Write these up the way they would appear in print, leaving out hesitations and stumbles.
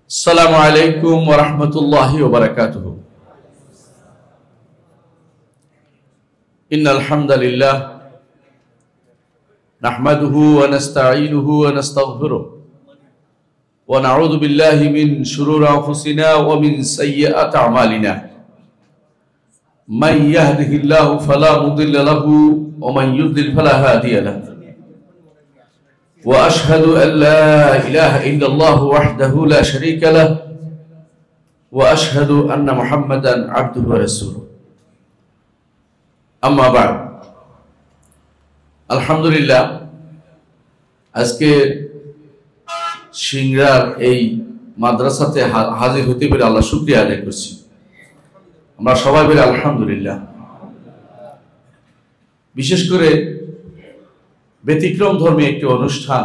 السلام عليكم ورحمة الله وبركاته. إن الحمد لله نحمده ونستعينه ونستغفره ونعوذ بالله من شرور أنفسنا ومن سيئات أعمالنا. من يهده الله فلا مضل له ومن يضلل فلا هادي له. وأشهد أن لا إله إلا الله وحده لا شريك له وأشهد أن محمدا عبده ورسوله. أما بعد. আলহামদুলিল্লাহ, আজকে সিংড়ার এই মাদ্রাসাতে হাজির হতে পেরে আল্লাহ শুকরিয়া আদায় করছি। আমরা সবাই বলি আলহামদুলিল্লাহ। বিশেষ করে ব্যতিক্রম ধর্মী একটি অনুষ্ঠান,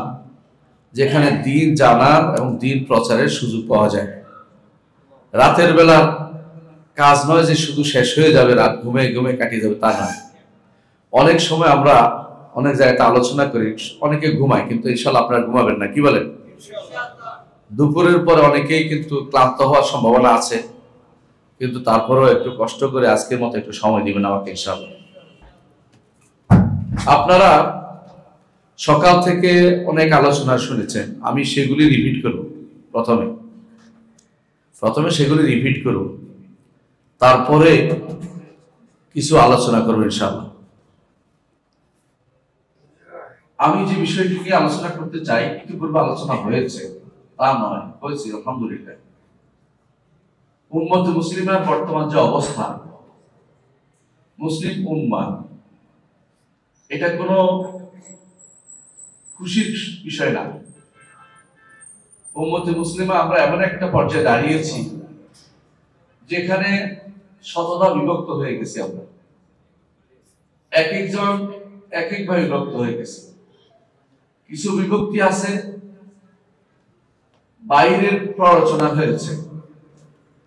যেখানে দ্বীন জানার এবং দ্বীন প্রচারের সুযোগ পাওয়া যায়। রাতের বেলা কাজ নয় যে শুধু শেষ হয়ে যাবে, রাত ঘুমিয়ে ঘুমিয়ে কাটিয়ে যাবে, তা নয়। অনেক সময় আমরা অনেক জায়গাতে আলোচনা করি, অনেকে ঘুমায়, কিন্তু ইনশাআল্লাহ আপনারা ঘুমাবেন না, কি বলেন? দুপুরের পরে অনেকেই কিন্তু ক্লান্ত হওয়ার সম্ভাবনা আছে, কিন্তু তারপরেও একটু কষ্ট করে আজকের মতো একটু সময় দিবেন আমাকে ইনশাআল্লাহ। আপনারা সকাল থেকে অনেক আলোচনা শুনেছেন, আমি সেগুলি রিপিট করব। প্রথমে সেগুলি রিপিট করব, তারপরে কিছু আলোচনা করব ইনশাআল্লাহ। আমি যে বিষয়টি নিয়ে আলোচনা করতে চাই, ইতিপূর্বে আলোচনা হয়েছে তা নয়, হয়েছে আলহামদুলিল্লাহ। উম্মতে মুসলিমের বর্তমান যে অবস্থা, মুসলিম উম্মাহ, এটা কোনো খুশির বিষয় না। উম্মতে মুসলিমা আমরা এমন একটা পর্যায়ে দাঁড়িয়েছি যেখানে শততা বিভক্ত হয়ে গেছে। আমরা এক একজন এক একভাবে বিভক্ত হয়ে গেছে। কিছু বিভক্তি আছে বাইরের প্ররোচনা হয়েছে,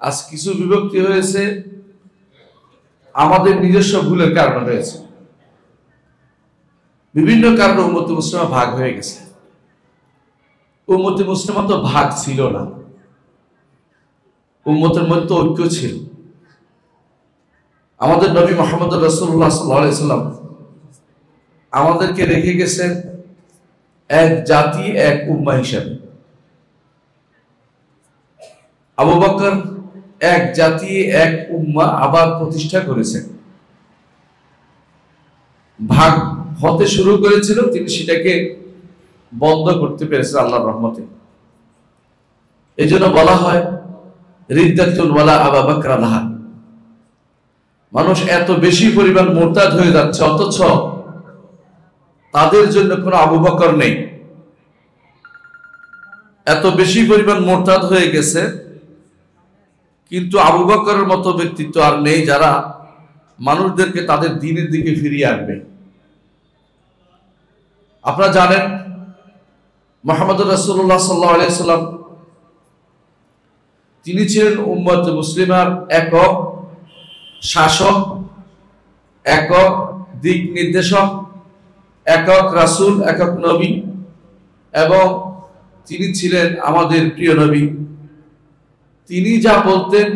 আজ কিছু বিভক্তি হয়েছে আমাদের নিজস্ব ভুলের কারণে হয়েছে। বিভিন্ন কারণে উম্মতে মুসলিমা ভাগ হয়ে গেছে। উম্মতে মুসলিমা তো ভাগ ছিল না, উম্মতের মধ্যে ঐক্য ছিল। আমাদের নবী মুহাম্মদ রাসূলুল্লাহ সাল্লাল্লাহু আলাইহি ওয়াসাল্লাম আমাদেরকে রেখে গেছেন এক জাতি, এক উম্মাহ হিসাবে। আবু বকর এক জাতি, এক উম্মাহ আবার প্রতিষ্ঠা করেছেন। ভাগ হতে শুরু করেছিল, তিনি সেটাকে বন্ধ করতে পেরেছেন আল্লাহর রহমতে। এই জন্য বলা হয় রিদ্দাতুন ওয়ালা আবু বকর লাহা। মানুষ এত বেশি পরিমাণ মুরতাদ হয়ে যাচ্ছে, অথচ তাদের জন্য কোনো আবু বকর নেই। এত বেশি পরিমাণ মুরতাদ হয়ে গেছে, কিন্তু আবু বকরের মতো ব্যক্তিত্ব আর নেই, যারা মানুষদেরকে তাদের দ্বীনের দিকে ফিরিয়ে আনবে। আপনারা জানেন মুহাম্মদ রাসূলুল্লাহ সাল্লাল্লাহু আলাইহি ওয়াসাল্লাম তিনি ছিলেন উম্মত মুসলিমার একক শাসক, একক দিক নির্দেশক, একক রাসূল, একক নবী, এবং তিনি ছিলেন আমাদের প্রিয় নবী। তিনি যা বলতেন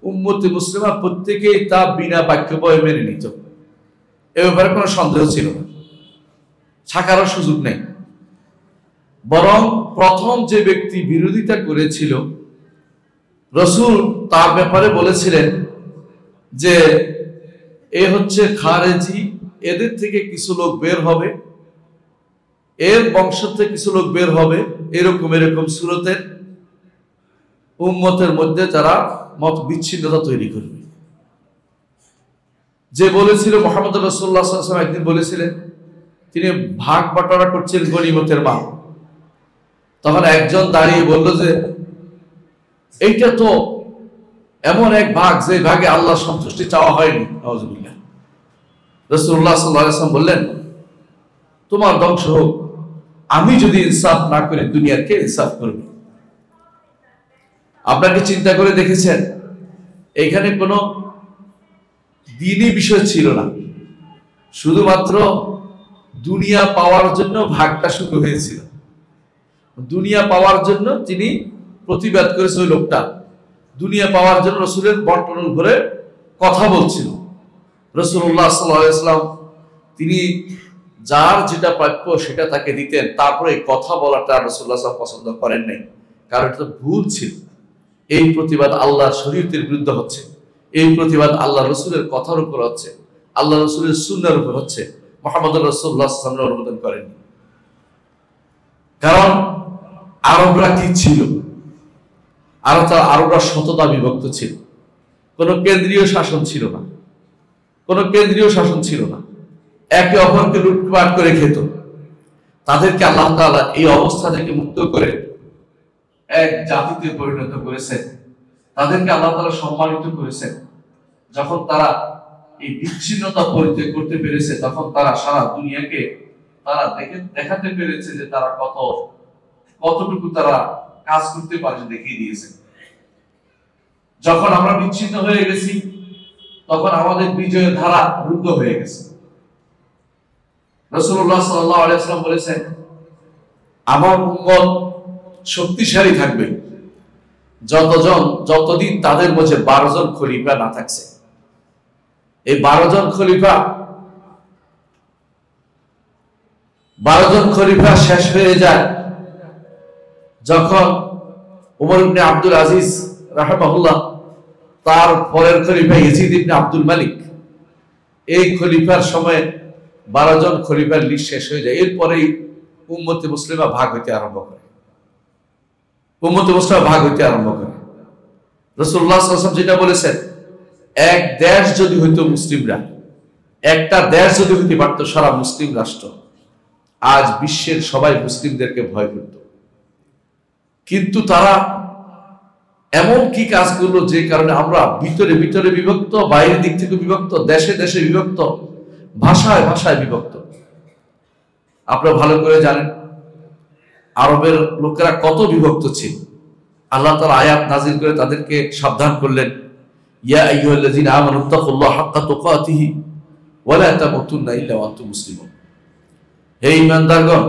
উম্মতে মুসলিমা প্রত্যেকেই তা বিনা বাক্য বয়ে মেনে নিত। এ ব্যাপারে কোনো সন্দেহ ছিল না, ছাকারও সুযোগ নেই। বরং প্রথম যে ব্যক্তি বিরোধিতা করেছিল, রাসূল তার ব্যাপারে বলেছিলেন যে এ হচ্ছে খারেজি, এদের থেকে কিছু লোক বের হবে, এর বংশ থেকে কিছু লোক বের হবে, এরকম সুরতের উম্মতের মধ্যে যারা মত বিচ্ছিন্নতা তৈরি করবে। যে বলেছিল মুহাম্মদ রাসূলুল্লাহ সাল্লাল্লাহু আলাইহি ওয়াসাল্লাম একদিন বলেছিলেন, তিনি ভাগ বাটোয়ারা করছিলেন গনিমতের মাল। তখন একজন দাঁড়িয়ে বলল যে এইটা তো এমন এক ভাগ যে ভাগে আল্লাহ সন্তুষ্টি চাওয়া হয়নি। নাউযুবিল্লাহ। রাসূলুল্লাহ সাল্লাল্লাহু আলাইহি ওয়াসাল্লাম বললেন, তোমার ধ্বংস হোক, আমি যদি ইনসাফ না করি দুনিয়ার কে ইনসাফ করবে? আপনাকে চিন্তা করে দেখেছেন, এখানে কোনো দ্বীনি বিষয় ছিল না, শুধুমাত্র দুনিয়া পাওয়ার জন্য ভাগটা শুরু হয়েছিল। দুনিয়া পাওয়ার জন্য তিনি প্রতিবাদ করেছে ওই লোকটা দুনিয়া পাওয়ার জন্য রসুলের বন্টনের ঘরে কথা বলছিল। রাসূলুল্লাহ সাল্লাল্লাহু আলাইহি ওয়াসাল্লাম তিনি যার যেটা প্রাপ্য সেটা তাকে দিতেন, তারপরে কথা বলাটা রাসূলুল্লাহ সাল্লাল্লাহু আলাইহি ওয়াসাল্লাম পছন্দ করেন নাই, কারণ এটা ভুল ছিল। এই প্রতিবাদ আল্লাহর শরীয়তের বিরুদ্ধে হচ্ছে, এই প্রতিবাদ আল্লাহ রসুলের কথার উপর হচ্ছে, আল্লাহ রসুলের সুন্নাহর উপর হচ্ছে, মুহাম্মদ রাসূলুল্লাহ সাল্লাল্লাহু আলাইহি ওয়াসাল্লাম অনুমোদন করেননি। কারণ আরবরা কি ছিল, আরবরা শততা বিভক্ত ছিল, কোনো কেন্দ্রীয় শাসন ছিল না, কোনো কেন্দ্রীয় শাসন ছিল না, একে অপরকে লুটপাট করে খেত। তাদেরকে আল্লাহ তাআলা এই অবস্থা থেকে মুক্ত করে এক জাতিতে পরিণত করেছেন, তাদেরকে আল্লাহ তাআলা সম্মানিত করেছেন। যখন তারা এই বিচ্ছিন্নতা পরিত্যাগ করতে পেরেছে, তখন তারা সারা দুনিয়াকে তারা দেখাতে পেরেছে যে তারা কতটুকু তারা কাজ করতে পারে দেখিয়ে দিয়েছে। যখন আমরা বিচ্ছিন্ন হয়ে গেছি, তখন আমাদের বিজয়ের ধারা রুদ্ধ হয়ে গেছে। রাসূলুল্লাহ সাল্লাল্লাহু আলাইহি ওয়াসাল্লাম বলেছেন, আমার উম্মত শক্তিশালী থাকবে যতদিন তাদের মধ্যে 12 জন খলিফা না থাকছে। এই 12 জন খলিফা শেষ হয়ে যায় যখন ওমর ইবনে আব্দুল আজিজ রাহিমাহুল্লাহ, তার পরের খলিফা ইয়াজিদ ইবনে আব্দুল মালিক, এই খলিফার সময় 12 জন খলিফার লিস্ট শেষ হয়ে যায়। এরপরেই উম্মতে মুসলিমা ভাগ হইতে আরম্ভ করে, রাসূলুল্লাহ সাল্লাল্লাহু আলাইহি ওয়াসাল্লাম যেটা বলেছেন, এক দেশ যদি হইতো মুসলিমরা, একটা দেশ যদি হইতে পারত সারা মুসলিম রাষ্ট্র, আজ বিশ্বের সবাই মুসলিমদেরকে ভয় করত। কিন্তু তারা এমন কি কাজ করলো যে কারণে আমরা ভিতরে ভিতরে বিভক্ত, বাইরের দিক থেকে বিভক্ত, দেশে দেশে বিভক্ত, ভাষায় ভাষায় বিভক্ত। আপনারা ভালো করে জানেন আরবের লোকেরা কত বিভক্ত ছিল। আল্লাহ তাআলা আয়াত নাযিল করে তাদেরকে সাবধান করলেন, ইয়া আইয়ুহাল্লাযীনা আমানুত্তাকুল্লাহা হাক্কা তুকাতিহি ওয়া লা তামুতুন্না ইল্লা ওয়া আনতুম মুসলিমুন। হে ঈমানদারগণ,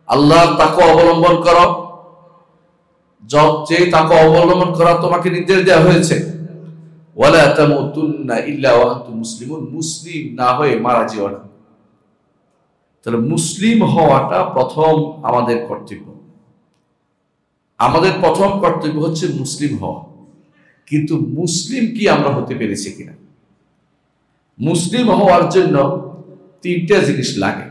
আল্লাহর তাকওয়া অবলম্বন করো, যে তাকওয়া অবলম্বন করা তোমাকে নির্দেশ দেওয়া হয়েছে, ওয়া লা তামুতুন্না ইল্লা ওয়া আনতুম মুসলিমুন, মুসলিম না হয়ে মারা যেও না। তাহলে মুসলিম হওয়াটা প্রথম আমাদের কর্তব্য। আমাদের প্রথম কর্তব্য হচ্ছে মুসলিম হওয়া। কিন্তু মুসলিম কি আমরা হতে পেরেছি কিনা? মুসলিম হওয়ার জন্য 3টা জিনিস লাগে।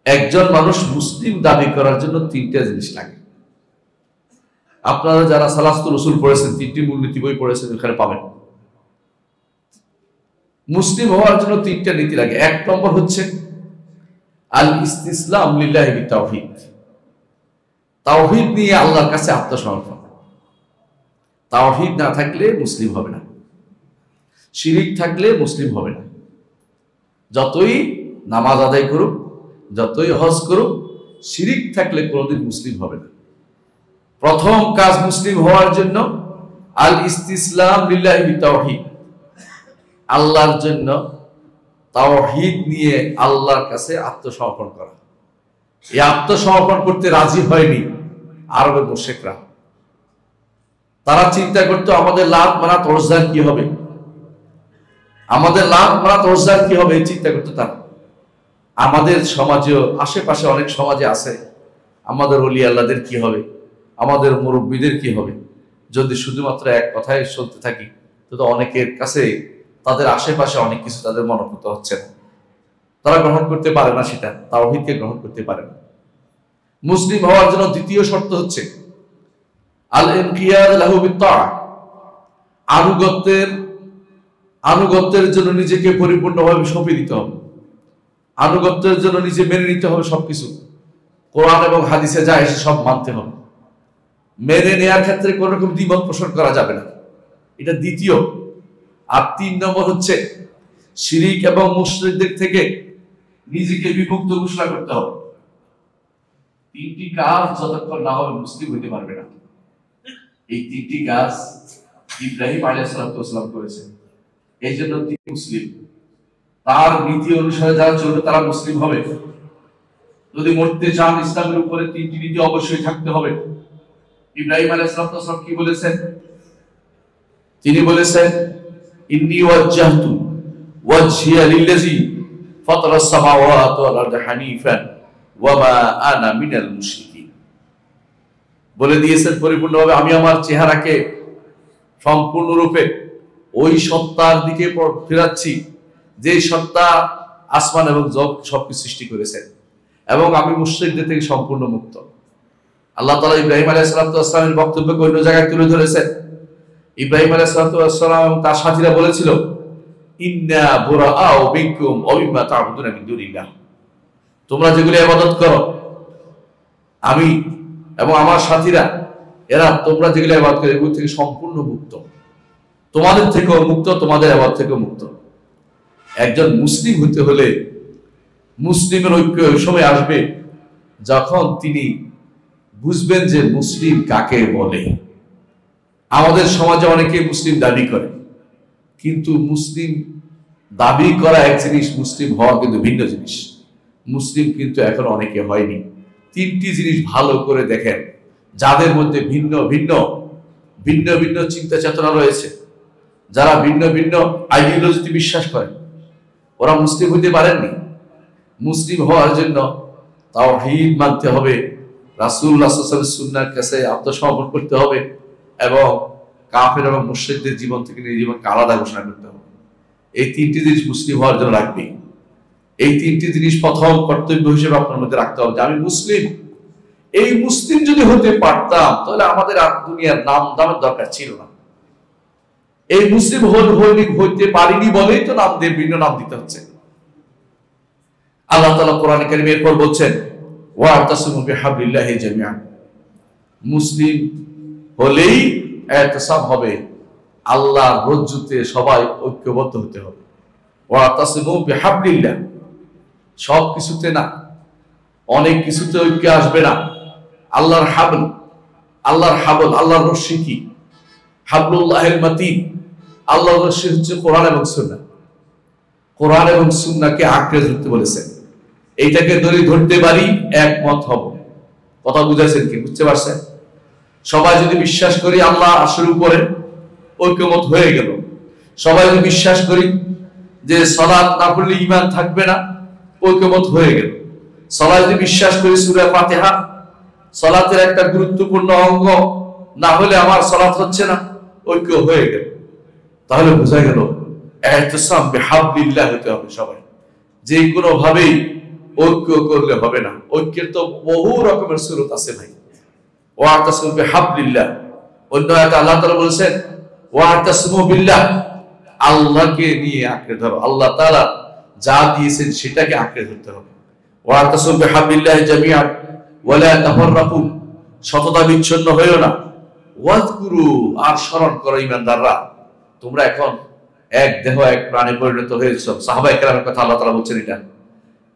একজন মানুষ মুসলিম দাবি করার জন্য 3টা জিনিস লাগে। আপনারা যারা সালাতুর রাসূল পড়েছেন, 3টি মূলনীতি বই পড়েছেন, ওখানে পাবেন। মুসলিম হওয়ার জন্য 3টা নীতি লাগে। 1 নম্বর হচ্ছে আল ইসতিসলাম লিল্লাহি বিতাওহীদ, তাওহীদ নিয়ে আল্লাহর কাছে আত্মসমর্পণ। তাওহীদ না থাকলে মুসলিম হবে না, শিরিক থাকলে মুসলিম হবে না। যতই নামাজ আদায় করুক, যতই হজ করুক, শিরিক থাকলে কোনোদিন মুসলিম হবে না। প্রথম কাজ মুসলিম হওয়ার জন্য আল ইসতিসলাম লিল্লাহি বিতাওহীদ, আল্লাহর জন্য তাওহীদ নিয়ে আল্লাহর কাছে আত্মসমর্পণ করা। এই আত্মসমর্পণ করতে রাজি হয়নি আরবের মুশরিকরা। তারা চিন্তা করতো আমাদের লাত মানাত ওজ্জার কি হবে, আমাদের লাত মানাত ওজ্জার কি হবে, এই চিন্তা করতো তারা। আমাদের সমাজেও, আশেপাশে অনেক সমাজে আছে, আমাদের ওলি আল্লাহদের কি হবে, আমাদের মুরব্বীদের কি হবে। যদি শুধুমাত্র এক কথায় চলতে থাকি, তো অনেকের কাছে তাদের আশেপাশে অনেক কিছু তাদের মনোভূত হচ্ছে না, তারা গ্রহণ করতে পারে না, সেটা তাওহীদকে গ্রহণ করতে পারে না। মুসলিম হওয়ার জন্য দ্বিতীয় শর্ত হচ্ছে আল ইনকিয়াদ লাহু বিত্তাআ, আনুগত্যের জন্য নিজেকে পরিপূর্ণভাবে সঁপে দিতে হবে। আনুগত্যের জন্য নিজে মেনে নিতে হবে সবকিছু, কোরআন এবং হাদিসে যা এসে সব মানতে হবে। মেনে নেওয়ার ক্ষেত্রে কোন রকম দ্বিমত পোষণ করা যাবে না, এটা দ্বিতীয়। আর 3 নম্বর হচ্ছে শিরিক এবং মুশরিকদের থেকে নিজেকে বিমুক্ত ঘোষণা করতে হবে। 3টি কাজ যতক্ষণ না হবে মুসলিম হইতে পারবে না। এই 3টি কাজ ইব্রাহিম আলাইহিস সালাম করেছেন, এই জন্য তিনি মুসলিম। তার নীতি অনুসারে যারা চলবে তারা মুসলিম হবে। যদি মরতে চান ইসলামের উপরে 3টি নীতি অবশ্যই থাকতে হবে। ইব্রাহিম আলাইহিস সালাম কি বলেছেন? তিনি বলেছেন ইন্নী ওয়াজ্জাহতু ওয়াজহিয়া লিল্লাযী ফাতারাস সামাওয়াতি ওয়াল আরদা হানিফান ওয়া মা আনা মিনাল মুশরিকিন। বলে দিয়েছেন পরিপূর্ণভাবে, আমি আমার চেহারাকে সম্পূর্ণরূপে ওই সত্তার দিকে ফেরাচ্ছি যে সত্তা আসমান এবং জগৎ সবকিছু সৃষ্টি করেছেন, এবং আমি মুশরিকদের থেকে সম্পূর্ণ মুক্ত। আল্লাহ তাআলা ইব্রাহিম আলাইহিস সালামের বক্তব্যকে অন্য জায়গায় তুলে ধরেছেন। ইব্রাহিম আলাইহিস সালাম এবং তার সাথীরা বলেছিল, ইন্না বুরাআউ বিকুম ওয়া মিম্মা তা'বুদুনা মিন দুনিল্লাহ, তোমরা যেগুলো ইবাদত করো, আমি এবং আমার সাথীরা, এরা তোমরা যেগুলো ইবাদত করো এগুলো থেকে সম্পূর্ণ মুক্ত, তোমাদের থেকেও মুক্ত, তোমাদের ইবাদত থেকেও মুক্ত। একজন মুসলিম হতে হলে মুসলিমের ঐক্য ওই সময় আসবে যখন তিনি বুঝবেন যে মুসলিম কাকে বলে। আমাদের সমাজে অনেকে মুসলিম দাবি করে, কিন্তু মুসলিম দাবি করা এক জিনিস, মুসলিম হওয়া কিন্তু ভিন্ন জিনিস। মুসলিম কিন্তু এখন অনেকে হয়নি। তিনটি জিনিস ভালো করে দেখেন, যাদের মধ্যে ভিন্ন ভিন্ন ভিন্ন ভিন্ন চিন্তা চেতনা রয়েছে, যারা ভিন্ন ভিন্ন আইডিওলজিতে বিশ্বাস করে, ওরা মুসলিম হইতে পারেননি। মুসলিম হওয়ার জন্য তাওহীদ মানতে হবে, রাসূলুল্লাহ সাল্লাল্লাহু আলাইহি ওয়াসাল্লামের সুন্নাহর কাছে আত্মসমর্পণ করতে হবে, এবং কাফের এবং মুশরিকদের জীবন থেকে নিজের জীবনকে আলাদা ঘোষণা করতে হবে। এই তিনটি জিনিস মুসলিম হওয়ার জন্য রাখবে। এই তিনটি জিনিস প্রথম কর্তব্য হিসেবে আপনার মধ্যে রাখতে হবে যে আমি মুসলিম। এই মুসলিম যদি হতে পারতাম তাহলে আমাদের আর দুনিয়ার নাম দামের দরকার ছিল না। এই মুসলিম হইতে পারিনি বলেই তো নাম দিয়ে ভিন্ন নাম দিতে হচ্ছে। আল্লাহ তাআলা কোরআনে কারীমে এরপর বলছেন, ওয়া'তাসিমু বিহাবলিল্লাহি জামিআন, মুসলিম হলেই ইতিসাম হবে, আল্লাহর রজ্জুতে সবাই ঐক্যবদ্ধ হতে হবে। ওয়া'তাসিমু বিহাবলিল্লাহ, সব কিছুতে না, অনেক কিছুতে ঐক্য আসবে না। আল্লাহর হাবল, আল্লাহর হাবল, আল্লাহর রশি কি? হাবলুল্লাহিল মাতিন, আল্লাহর রশি হচ্ছে কোরআন এবং সুন্নাহ। কোরআন এবং সুন্নাহকে আঁকড়ে ধরতে বলেছেন। এইটাকে ধরতে পারি, একমত হব। কথা বুঝাচ্ছেন কি? বুঝতে পারছেন? সবাই যদি বিশ্বাস করি আল্লাহ আরশের উপরে, ঐক্যমত হয়ে গেল। সবাই যদি বিশ্বাস করি যে সালাত না পড়লে ঈমান থাকবে না, ঐক্যমত হয়ে গেল। সবাই যদি বিশ্বাস করি সূরা ফাতিহা সালাতের একটা গুরুত্বপূর্ণ অঙ্গ, না হলে আমার সালাত হচ্ছে না, ঐক্য হয়ে গেল। তাহলে বোঝা গেল ইতিসাম বিহাবলিল্লাহ হতে হবে সবাই। যে কোনো ভাবেই ঐক্য করলে হবে না। ঐক্যের তো বহু রকমের সুরত আছে ভাই। ওয়া'তাসিমু বিহাবলিল্লাহ, অন্য আয়াতে আল্লাহ তাআলা বলেছেন ওয়া'তাসিমু বিল্লাহ, আল্লাহকে নিয়ে আঁকড়ে ধরো। আল্লাহ তাআলা যা দিয়েছেন সেটাকে আঁকড়ে ধরতে হবে। ওয়া'তাসিমু বিহাবলিল্লাহি জামিআন ওয়া লা তাফাররাকু, সততা বিচ্ছিন্ন হইও না। ওয়াজকুরু, আর স্মরণ করো ঈমানদাররা, তোমরা এখন এক দেহ এক প্রাণে পরিণত হয়েছে। সাহাবায়ে কেরামের কথা আল্লাহ তাআলা বলছেন এটা,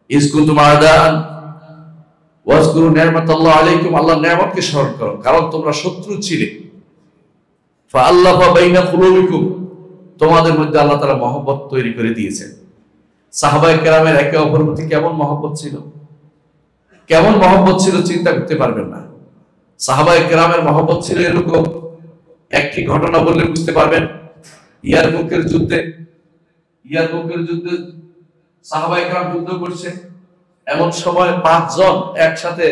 ইজ কুনতুম আ'দাআন ওয়াজকুরু নি'মাতাল্লাহি আলাইকুম, আল্লাহর নিয়ামতকে স্মরণ করো, কারণ তোমরা শত্রু ছিলে। ফাআল্লাফা বাইনা কুলুবিকুম, তোমাদের মধ্যে আল্লাহ তাআলা মহব্বত তৈরি করে দিয়েছেন। সাহাবায়ে কেরামের একে অপরের প্রতি কেমন মহব্বত ছিল, কেমন মহব্বত ছিল চিন্তা করতে পারবেন না। সাহাবায়ে কেরামের মহব্বত ছিল এরকম, একটি ঘটনা বললে বুঝতে পারবেন। ইয়ারমুকের যুদ্ধে সাহাবায়ে কেরাম যুদ্ধ করছে, এমন সময় 5 জন একসাথে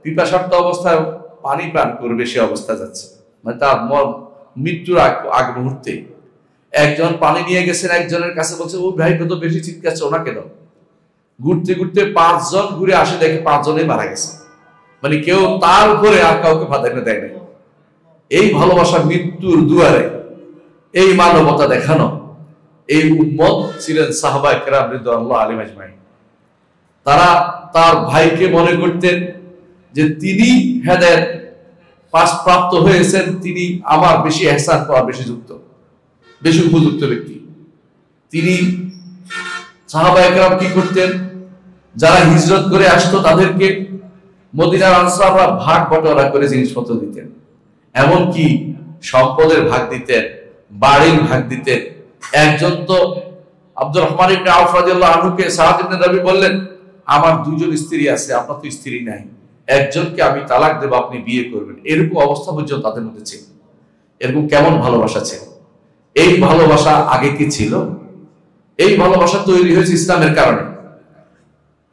পিপাসার্ত অবস্থায় পানি পান করবে, সে অবস্থা যাচ্ছে, মানে তার মৃত্যুর আগ মুহূর্তে একজন পানি নিয়ে গেছেন, একজনের কাছে বলছে ও ভাই কত বেশি চিৎকারছে, ওনাকে দাও। ঘুরতে ঘুরতে 5 জন ঘুরে আসে, দেখে 5 জনেই মারা গেছে। মানে কেউ তার উপরে আর কাউকে প্রাধান্য দেয় নাই। এই ভালোবাসা মৃত্যুর দুয়ারে, এই মানবতা দেখানো, এই উম্মত ছিলেন সাহাবায়ে কেরাম রাদিয়াল্লাহু আলাইহিম আজমাইন। তারা তার ভাইকে মনে করতেন যে তিনি হেদায়েত প্রাপ্ত হয়েছেন, তিনি আমার বেশি ইহসান পাওয়ার বেশি যুক্ত, বেশি উপযুক্ত ব্যক্তি। তিনি সাহাবায়ে কেরাম কি করতেন, যারা হিজরত করে আসতো তাদেরকে মদিনার আনসাররা ভাগ বটোয়ারা করে জিনিসপত্র দিতেন, এমনকি সম্পদের ভাগ দিতেন, বাড়ির ভাগ দিতেন। একজন তো আব্দুর রহমান ইবনে আউফ রাদিয়াল্লাহু আনহুকে সাআদ ইবনে রাবি বললেন, আমার 2 জন স্ত্রী আছে, আপনার তো স্ত্রী নাই, একজনকে আমি তালাক দেব, আপনি বিয়ে করবেন, এরকম অবস্থা পর্যন্ত তাদের মধ্যে ছিল। এরকম কেমন ভালোবাসা ছিল? এই ভালোবাসা আগে কি ছিল? এই ভালোবাসা তৈরি হয়েছে ইসলামের কারণে।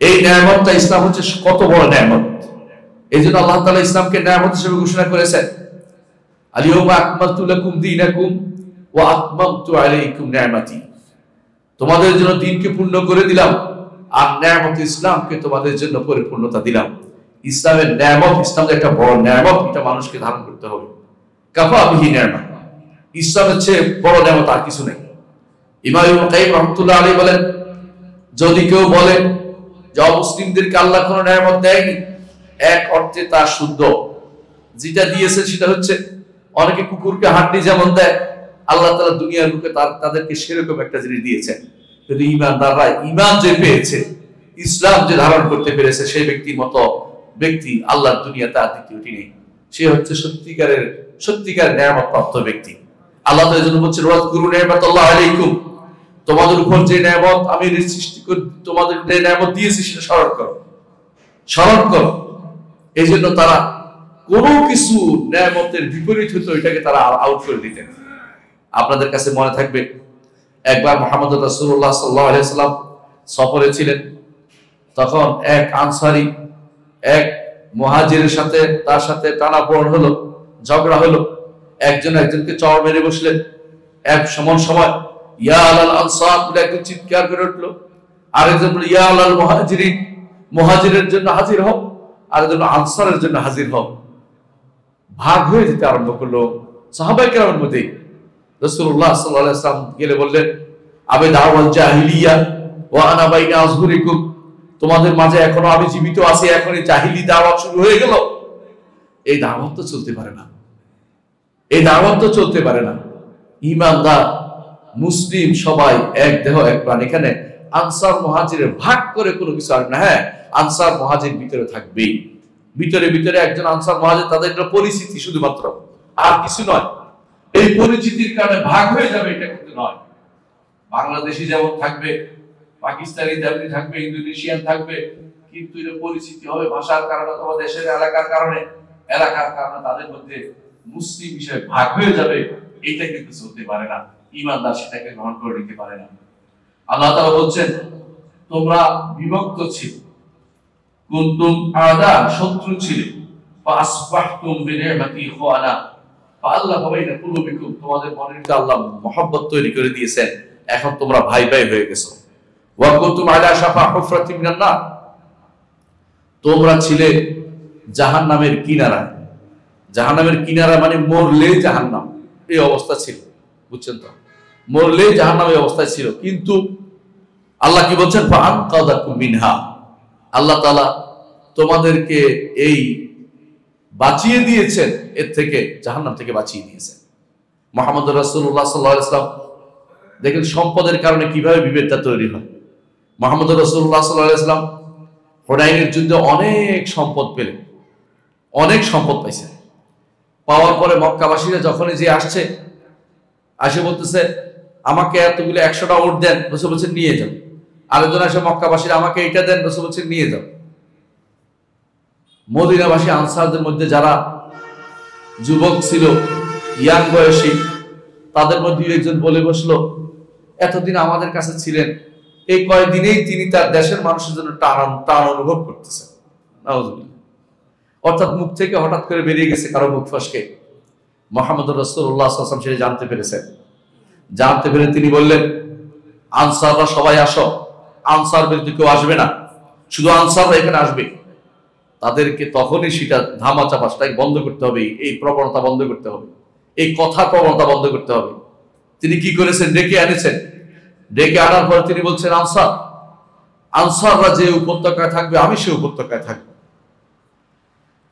এই নেয়ামতটা, ইসলাম হচ্ছে কত বড় নেয়ামত। এই জন্য আল্লাহ তাআলা ইসলামকে নেয়ামত হিসেবে ঘোষণা করেছেন, আল-ইয়াওমা আকমালতু লাকুম দীনাকুম ওয়া আতমামতু আলাইকুম নি'মাতি। তোমাদের জন্য দ্বীনকে পূর্ণ করে দিলাম আর নেয়ামত ইসলামকে তোমাদের জন্য পরিপূর্ণতা দিলাম। ইসলামের নেয়ামত, ইসলাম একটা বড় নেয়ামত, এটা মানুষকে ধারণ করতে হবে। কাফা বিহি নি'মা, ইসলামের চেয়ে বড় নেয়ামত আর কিছু নেই। ইমাম ইবনে কাইয়্যিম রাহমাতুল্লাহ আলাইহি বলেন, যদি কেউ বলে যে অমুসলিমদেরকে আল্লাহ কোনো নেয়ামত দেয়নি, এক অর্থে তা শুদ্ধ। যেটা দিয়েছে সেটা হচ্ছে, অনেকে কুকুরকে হাড্ডি যেমন দেয়, আল্লাহ তাআলা দুনিয়ার বুকে তাদেরকে সেরকম একটা জিনিস দিয়েছেন। কিন্তু ঈমানদাররা ঈমান যে পেয়েছে, ইসলাম যে ধারণ করতে পেরেছে, সেই ব্যক্তির মতো ব্যক্তি আল্লাহর দুনিয়াতে আর দ্বিতীয়টি নেই। সে হচ্ছে সত্যিকারের নেয়ামত প্রাপ্ত ব্যক্তি। আল্লাহ তাআলা যেন বলছেন, ওয়াজকুরু নি'মাতাল্লাহি আলাইকুম, তোমাদের উপর যে নেয়ামত আমি সৃষ্টি করে তোমাদের যে নেয়ামত দিয়েছি সেটা স্মরণ করো। এই জন্য তারা কোনো কিছু নেয়ামতের বিপরীত হতো, এটাকে তারা আউট করে দিতেন। আপনাদের কাছে মনে থাকবে, একবার মুহাম্মদ রাসূলুল্লাহ সাল্লাল্লাহু আলাইহি ওয়াসাল্লাম সফরে ছিলেন। তখন এক আনসারী এক মুহাজিরের সাথে তার সাথে টানাপোড়েন হলো, ঝগড়া হলো। একজনকে চড় মেরে বসলেন। এক সময় ইয়া আলাল আনসার বলে একজন চিৎকার করে উঠলো। আরেকজন বলে ইয়া আলাল মুহাজিরিন, মুহাজিরের জন্য হাজির হও, আরেকজন আনসারের জন্য হাজির হও। ভাগ হয়ে যেতে আরম্ভ করলো সাহাবায়ে কেরামের মধ্যে। রাসূলুল্লাহ সাল্লাল্লাহু আলাইহি ওয়াসাল্লাম গেলে বললেন, আবে দাওয়াল জাহিলিয়া ওয়া আনা বাইনা আযহুরিকুম, তোমাদের মাঝে এখনো আমি জীবিত আছি, এখনই জাহিলি দাওয়াত শুরু হয়ে গেল। এই দাওয়াত তো চলতে পারে না, এই দাওয়াত তো চলতে পারে না। ঈমানদার মুসলিম সবাই এক দেহ এক প্রাণ। এখানে আনসার মুহাজিরের ভাগ করে কোনো কিছু আসবে না। হ্যাঁ, আনসার মুহাজির ভিতরে থাকবেই, ভিতরে একজন আনসার মুহাজির, তাদের একটা পরিচিতি শুধুমাত্র, আর কিছু নয়। এই পরিচিতির কারণে ভাগ হয়ে যাবে, এটা কিন্তু নয়। বাংলাদেশি যেমন থাকবে, পাকিস্তানি তেমনি থাকবে, ইন্দোনেশিয়ান থাকবে, কিন্তু এটা পরিচিতি হবে ভাষার কারণে অথবা দেশের এলাকার কারণে তাদের মধ্যে মুসলিম হিসেবে ভাগ হয়ে যাবে। এইটা কিন্তু চলতে পারে না। ঈমানদার সেটাকে গ্রহণ করে নিতে পারে না। আল্লাহ তাআলা বলছেন, তোমরা বিভক্ত ছিলে, কুনতুম আদা, শত্রু ছিলে, ফাসবাহতুম বিনি'মাতি ইখওয়ানা, ফাআল্লাফা বাইনা কুলুবিকুম, তোমাদের মনের ভিতরে আল্লাহ মহব্বত তৈরি করে দিয়েছেন, এখন তোমরা ভাই হয়ে গেছো। ওয়া কুনতুম আলা শাফা হুফরাতিন মিনান নার, তোমরা ছিলে জাহান্নামের কিনারায়। জাহান্নামের কিনারা মানে মরলে জাহান্নাম, এই অবস্থা ছিল। বুঝছেন তো, মরলে জাহান্নামের অবস্থায় ছিল। কিন্তু আল্লাহ কি বলছেন, ফাআনকাযাকুম মিনহা, আল্লাহ তাআলা তোমাদেরকে এই বাঁচিয়ে দিয়েছেন, এর থেকে, জাহান্নাম থেকে বাঁচিয়ে দিয়েছেন। মুহাম্মদ রাসূলুল্লাহ সাল্লাল্লাহু আলাইহি ওয়াসাল্লাম দেখেন সম্পদের কারণে কিভাবে বিভেদতা তৈরি হয়। মুহাম্মদ রাসূলুল্লাহ সাল্লাল্লাহু আলাইহি ওয়াসাল্লাম হুনাইনের যুদ্ধে অনেক সম্পদ পেলেন, অনেক সম্পদ পাইছেন। পাওয়ার পরে মক্কাবাসীরা যখনই যে আসে বলতেছে, আমাকে এতগুলো 100টা উট দেন, রাসূল বলছেন নিয়ে যাও। আরেকজন আসে, মক্কাবাসীরা আমাকে এটা দেন, রাসূল বলছেন নিয়ে যাও। মদিনাবাসী আনসারদের মধ্যে যারা যুবক ছিল, ইয়াং বয়সী, তাদের মধ্যে একজন বলে বসলো, এতদিন আমাদের কাছে ছিলেন, এই কয়েকদিনেই তিনি তার দেশের মানুষের জন্য টান অনুভব করতেছেন। নাউযুবিল্লাহ। অর্থাৎ মুখ থেকে হঠাৎ করে বেরিয়ে গেছে কারো মুখ ফসকে। মুহাম্মদ রাসূলুল্লাহ সাল্লাল্লাহু আলাইহি ওয়াসাল্লাম সেটা জানতে পেরেছেন। জানতে পেরে তিনি বললেন, আনসাররা সবাই আসো, আনসার ব্যতীত কেউ আসবে না, শুধু আনসাররা এখানে আসবে। তাদেরকে তখনই সেটা ধামাচাপাটাকে বন্ধ করতে হবে, এই প্রবণতা বন্ধ করতে হবে, এই কথা প্রবণতা বন্ধ করতে হবে। তিনি কি করেছেন, ডেকে আনেছেন। ডেকে আনার পরে তিনি বলছেন, আনসাররা যে উপত্যকায় থাকবে, আমি সে উপত্যকায় থাকবো।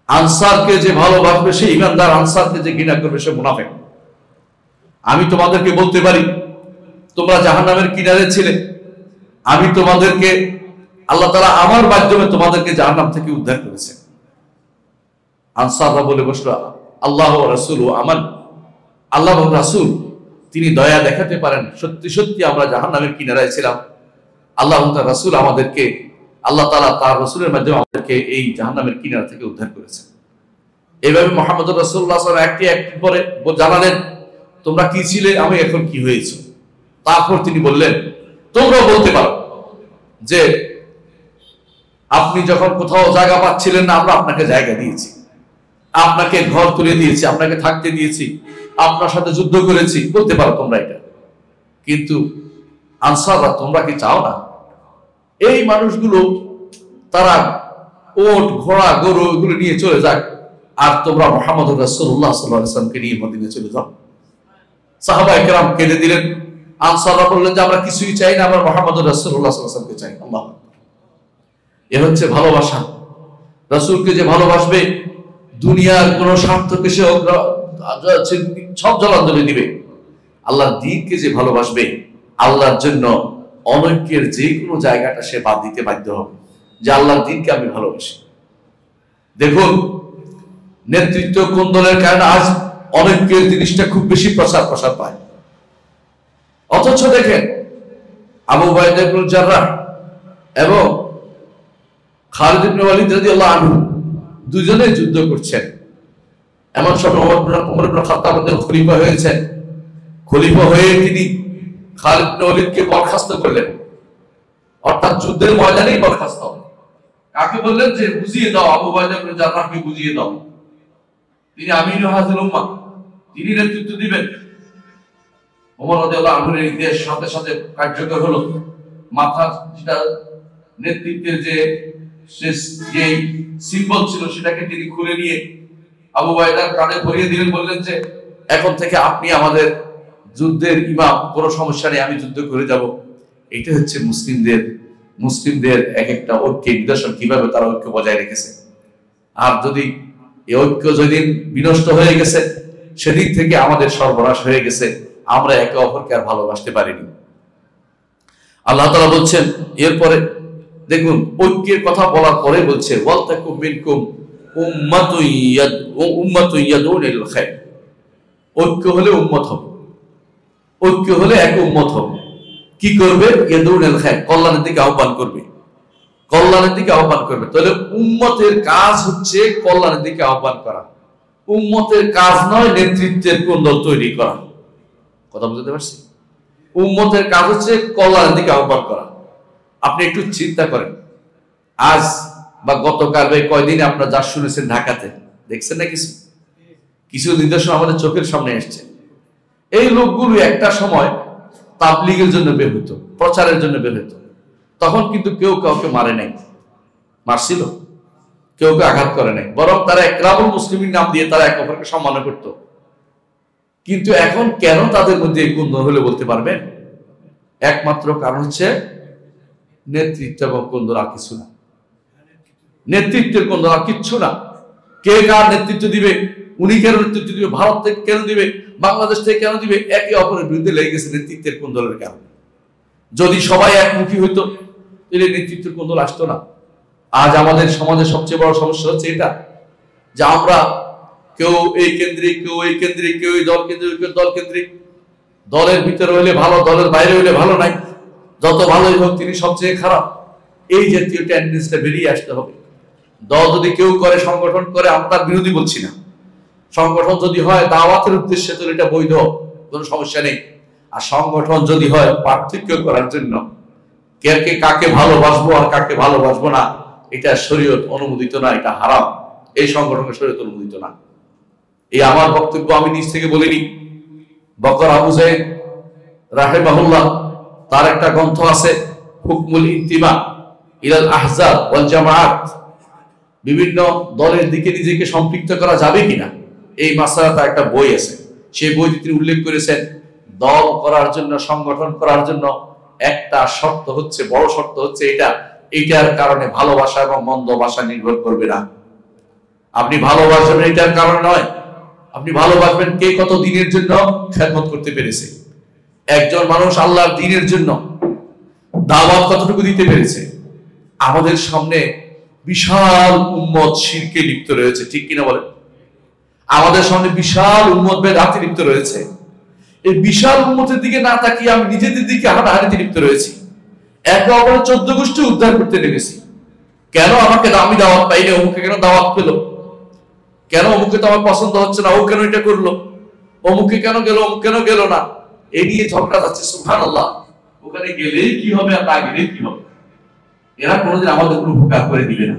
আনসারকে যে ভালোবাসবে সে ঈমানদার, আনসারকে যে ঘৃণা করবে সে মুনাফিক। আমি তোমাদেরকে বলতে পারি, তোমরা জাহান্নামের কিনারে ছিলে, আমি তোমাদেরকে, আল্লাহ তাআলা আমার মাধ্যমে তোমাদেরকে জাহান্নাম থেকে উদ্ধার করেছেন। আনসাররা বলে বসলো, আল্লাহ ওয়া রাসূলু আমান, আল্লাহ এবং রাসূল তিনি দয়া দেখাতে পারেন, সত্যি সত্যি আমরা জাহান্নামের কিনারায় ছিলাম, আল্লাহ এবং তার রাসূল আমাদেরকে আল্লাহ তাআলা তার রাসূলের মাধ্যমে আমাদেরকে এই জাহান্নামের কিনারা থেকে উদ্ধার করেছেন। এইভাবে মুহাম্মদুর রাসূলুল্লাহ সাল্লাল্লাহু আলাইহি ওয়াসাল্লাম একটি পরে জানালেন, তোমরা কি ছিলে, আমি এখন কি হয়েছি। তারপর তিনি বললেন, তোমরা বলতে পারো যে আপনি যখন কোথাও জায়গা পাচ্ছিলেন না, আমরা আপনাকে জায়গা দিয়েছি, আপনাকে ঘর তুলে দিয়েছি, আপনাকে থাকতে দিয়েছি, আপনার সাথে যুদ্ধ করেছি, বলতে পারো তোমরা এটা। কিন্তু আনসাররা তোমরা কি চাও না এই মানুষগুলো তারা ওট ঘোড়া গরু এগুলো নিয়ে চলে যাক, আর তোমরা মুহাম্মদুর রাসূলুল্লাহ সাল্লাল্লাহু আলাইহি ওয়াসাল্লামকে নিয়ে মদিনায় চলে যাও। সাহাবায়ে কেরাম কেঁদে দিলেন। আনসাররা বললেন যে আমরা কিছুই চাই না, আমরা মুহাম্মদুর রাসূলুল্লাহ সাল্লাল্লাহু আলাইহি ওয়াসাল্লামকে চাই। আল্লাহু আকবার। এ হচ্ছে ভালোবাসা। রাসূলকে যে ভালোবাসবে, দুনিয়ার কোন স্বার্থকে সে সব জলাঞ্জলি দিবে। আল্লাহর দ্বীনকে যে ভালোবাসবে, আল্লাহর জন্য অনৈক্যের যে কোনো জায়গাটা সে বাদ দিতে বাধ্য হবে, যে আল্লাহর দ্বীনকে আমি ভালোবাসি। দেখুন, নেতৃত্ব কোন দলের কারণে আজ অনৈক্যের জিনিসটা খুব বেশি প্রসার পায়। অথচ দেখেন আবু উবাইদা ইবনে জাররাহ এবং খালিদ ইবনে ওয়ালিদ রাদিয়াল্লাহু আনহু দুজনে যুদ্ধ করছেন। এমন সময় ওমর ইবনে খাত্তাব খলিফা হয়েছেন। খলিফা হয়ে তিনি খালিদ ইবনে ওয়ালিদকে বরখাস্ত করলেন, অর্থাৎ যুদ্ধের ময়দানেই বরখাস্ত। কাকে বললেন যে বুঝিয়ে দাও, আবু উবাইদা ইবনে জাররাহকে বুঝিয়ে দাও, তিনি আমিরুল হাজিল উম্মাহ, তিনি নেতৃত্ব দিবেন। ওমর রাদিয়াল্লাহু আনহুর নির্দেশ সাথে সাথে কার্যকর হলো। মাথার যেটা নেতৃত্বের যে সিম্বল ছিল সেটাকে তিনি খুলে নিয়ে আবু উবাইদার কাঁধে ধরিয়ে দিলেন, বললেন যে এখন থেকে আপনি আমাদের যুদ্ধের ইমাম, কোনো সমস্যা নেই, আমি যুদ্ধ করে যাব। এটা হচ্ছে মুসলিমদের এক একটা ঐক্যের নিদর্শন, কিভাবে তারা ঐক্য বজায় রেখেছে। আর যদি এই ঐক্য যেদিন বিনষ্ট হয়ে গেছে, সেদিক থেকে আমাদের সর্বনাশ হয়ে গেছে, আমরা একে অপরকে আর ভালোবাসতে পারিনি। আল্লাহ তাআলা বলছেন এরপরে, দেখুন ঐক্যের কথা বলার পরে বলছে ওয়ালতাকুম মিনকুম উম্মাতুন ইয়াদউনা ইলাল খায়র। ঐক্য হলে উম্মত হবে, ঐক্য হলে এক উম্মত হবে। কি করবে? ইয়াদউনা ইলাল খায়র, কল্যাণের দিকে আহ্বান করবে, কল্যাণের দিকে আহ্বান করবে। তাহলে উম্মতের কাজ হচ্ছে কল্যাণের দিকে আহ্বান করা। উম্মতের কাজ নয় নেতৃত্বের কোন্দল তৈরি করা। কথা বুঝতে পারছি? উম্মতের কাজ হচ্ছে কল্যাণের দিকে আহ্বান করা। আপনি একটু চিন্তা করেন, আজ বা গতকাল বা কয়দিনে আপনারা যা শুনেছেন ঢাকাতে, দেখছেন না কিছু নিদর্শন আমাদের চোখের সামনে এসছে। এই লোকগুলো একটা সময় তাবলীগের জন্য বের হতো, প্রচারের জন্য বের হতো। তখন কিন্তু কেউ কাউকে মারে নাই, মারছিল, কেউ আঘাত করে নাই, বরং তারা ইকরামুল মুসলিমিন নাম দিয়ে তারা এক অপরকে সম্মান করত। কিন্তু এখন কেন তাদের মধ্যে এই কুন্দল হলে বলতে পারবেন? একমাত্র কারণ হচ্ছে নেতৃত্ব এবং কুন্দল, আর কিছু না। নেতৃত্বের কুন্দল আর কিচ্ছু না। কে কার নেতৃত্ব দিবে, উনি কেন নেতৃত্ব দিবে, ভারত থেকে কেন দিবে, বাংলাদেশ থেকে কেন দিবে, একে অপরের বিরুদ্ধে লেগে গেছে নেতৃত্বের কুন্দলের কারণে। যদি সবাই একমুখী হইতো তাহলে নেতৃত্বের কুন্দল আসতো না। আজ আমাদের সমাজের সবচেয়ে বড় সমস্যা হচ্ছে এটা, যে আমরা কেউ এই কেন্দ্রিক, কেউ এই কেন্দ্রিক, কেউ এই দল কেন্দ্রিক, কেউ দল কেন্দ্রিক। দলের ভিতরে হইলে ভালো, দলের বাইরে হইলে ভালো নাই, যত ভালোই হোক তিনি সবচেয়ে খারাপ। এই জাতীয় টেন্ডেন্সিটা বেরিয়ে আসতে হবে। দল যদি কেউ করে, সংগঠন করে, আমরা তার বিরোধী বলছি না। সংগঠন যদি হয় দাওয়াতের উদ্দেশ্যে, তো এটা বৈধ, কোনো সমস্যা নেই। আর সংগঠন যদি হয় পার্থক্য করার জন্য, কে কাকে ভালোবাসবো আর কাকে ভালোবাসবো না, এটা শরীয়ত অনুমোদিত না, এটা হারাম। এই সংগঠনের শরীয়ত অনুমোদিত না। এই আমার বক্তব্য আমি নিজ থেকে বলিনি। বকর আবু যায়েদ রাহিমাহুল্লাহ, তার একটা গ্রন্থ আছে হুকমুল ইন্তিমা ইলাল আহজাব ওয়াল জামাআত, বিভিন্ন দলের দিকে নিজেকে সম্পৃক্ত করা যাবে কিনা এই মাসআলাটা একটা বই আছে। সেই বইতে তিনি উল্লেখ করেছেন, দল করার জন্য, সংগঠন করার জন্য একটা শর্ত হচ্ছে, বড় শর্ত হচ্ছে এইটার কারণে ভালোবাসা এবং মন্দ ভাষা নির্ভর করবে না। আপনি ভালোবাসবেন এটার কারণে নয়, আপনি ভালোবাসবেন কে কত দিনের জন্য খেদমত করতে পেরেছে। একজন মানুষ আল্লাহর দ্বীনের জন্য দাওয়াত কতটুকু দিতে পেরেছে। আমাদের সামনে বিশাল উম্মত শিরকে লিপ্ত রয়েছে, ঠিক কিনা বলেন? আমাদের সামনে বিশাল উম্মত বেদাতে লিপ্ত রয়েছে। এই বিশাল উম্মতের দিকে না তাকিয়ে আমি নিজেদের দিকে হাঁটাহাঁটিতে লিপ্ত রয়েছি। একে অপরের 14 গোষ্ঠী উদ্ধার করতে নেমেছি। কেন আমাকে আমি দাওয়াত পাইনি, অমুকে কেন দাওয়াত পেল, কেন অমুকে তো আমার পছন্দ হচ্ছে না, ও কেন এটা করলো, অমুকে কেন গেল, অমুক কেন গেল না, এই নিয়ে ঝগড়া যাচ্ছে। সুবহানাল্লাহ। ওখানে গেলেই কি হবে আর না গেলেই কি হবে? এরা কোনোদিন আমাদের কোনো উপকার করে দিবে না,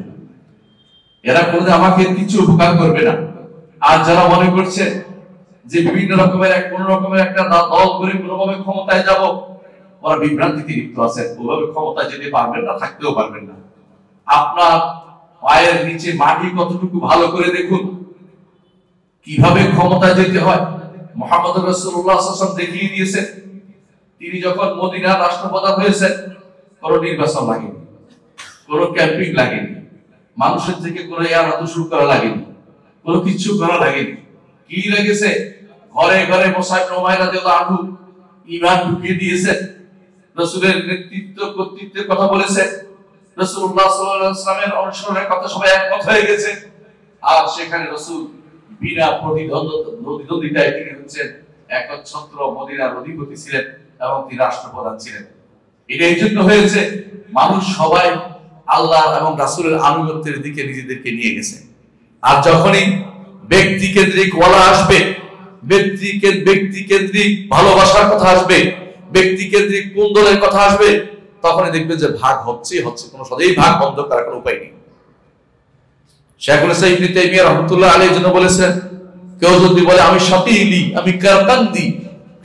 এরা কোনোদিন আমাকে কিছু উপকার করবে না। আর যারা মনে করছে যে বিভিন্ন রকমের কোন রকমের একটা দল করে কোনোভাবে ক্ষমতায় যাব, ওরা বিভ্রান্তিতে লিপ্ত আছে। ওভাবে ক্ষমতায় যেতে পারবেন না, থাকতেও পারবেন না। আপনার পায়ের নিচে মাটি কতটুকু ভালো করে দেখুন, কিভাবে ক্ষমতায় যেতে হয় মুহাম্মদ রাসূলুল্লাহ সাল্লাল্লাহু আলাইহি ওয়াসাল্লাম দেখিয়ে দিয়েছেন। তিনি যখন মদিনার রাষ্ট্রপ্রধান হয়েছেন, কোনো নির্বাচন লাগেনি, কোনো ক্যাম্পিং লাগেনি, মানুষের থেকে কোনো ইয়ারাত শুরু করা লাগেনি, কোনো কিছু করা লাগেনি। কি লেগেছে? ঘরে ঘরে মুসআব ইবনে উমাইর রাদিয়াল্লাহু আনহু ঈমান ঢুকিয়ে দিয়েছেন, রাসূলের নেতৃত্ব কর্তৃত্বের কথা বলেছেন, রাসূলুল্লাহ সাল্লাল্লাহু আলাইহি ওয়াসাল্লামের অনুসরণের কথা সবাই একমত হয়ে গেছে। আর সেখানে রাসূল বিনা প্রতিদ্বন্দ্বিতায় তিনি হচ্ছেন একচ্ছত্র মদিনার অধিপতি ছিলেন এবং তিনি রাষ্ট্রপ্রধান ছিলেন। এটা এই জন্য হয়েছে, মানুষ সবাই আল্লাহ এবং রাসূলের আনুগত্যের দিকে নিজেদেরকে নিয়ে গেছে। আর যখনই ব্যক্তি কেন্দ্রিক ওয়ালা আসবে, ব্যক্তি কেন্দ্রিক ভালোবাসার কথা আসবে, ব্যক্তি কেন্দ্রিক কুন্দলের কথা আসবে, তখনই দেখবেন যে ভাগ হচ্ছে, কোনো সদেই ভাগ বন্ধ করার কোনো উপায় নেই। শাইখুল ইসলাম ইবনে তাইমিয়া রাহমাতুল্লাহ আলাইহির জন্য বলেছেন, কেউ যদি বলে আমি শাকিলি, আমি কারকান্দি,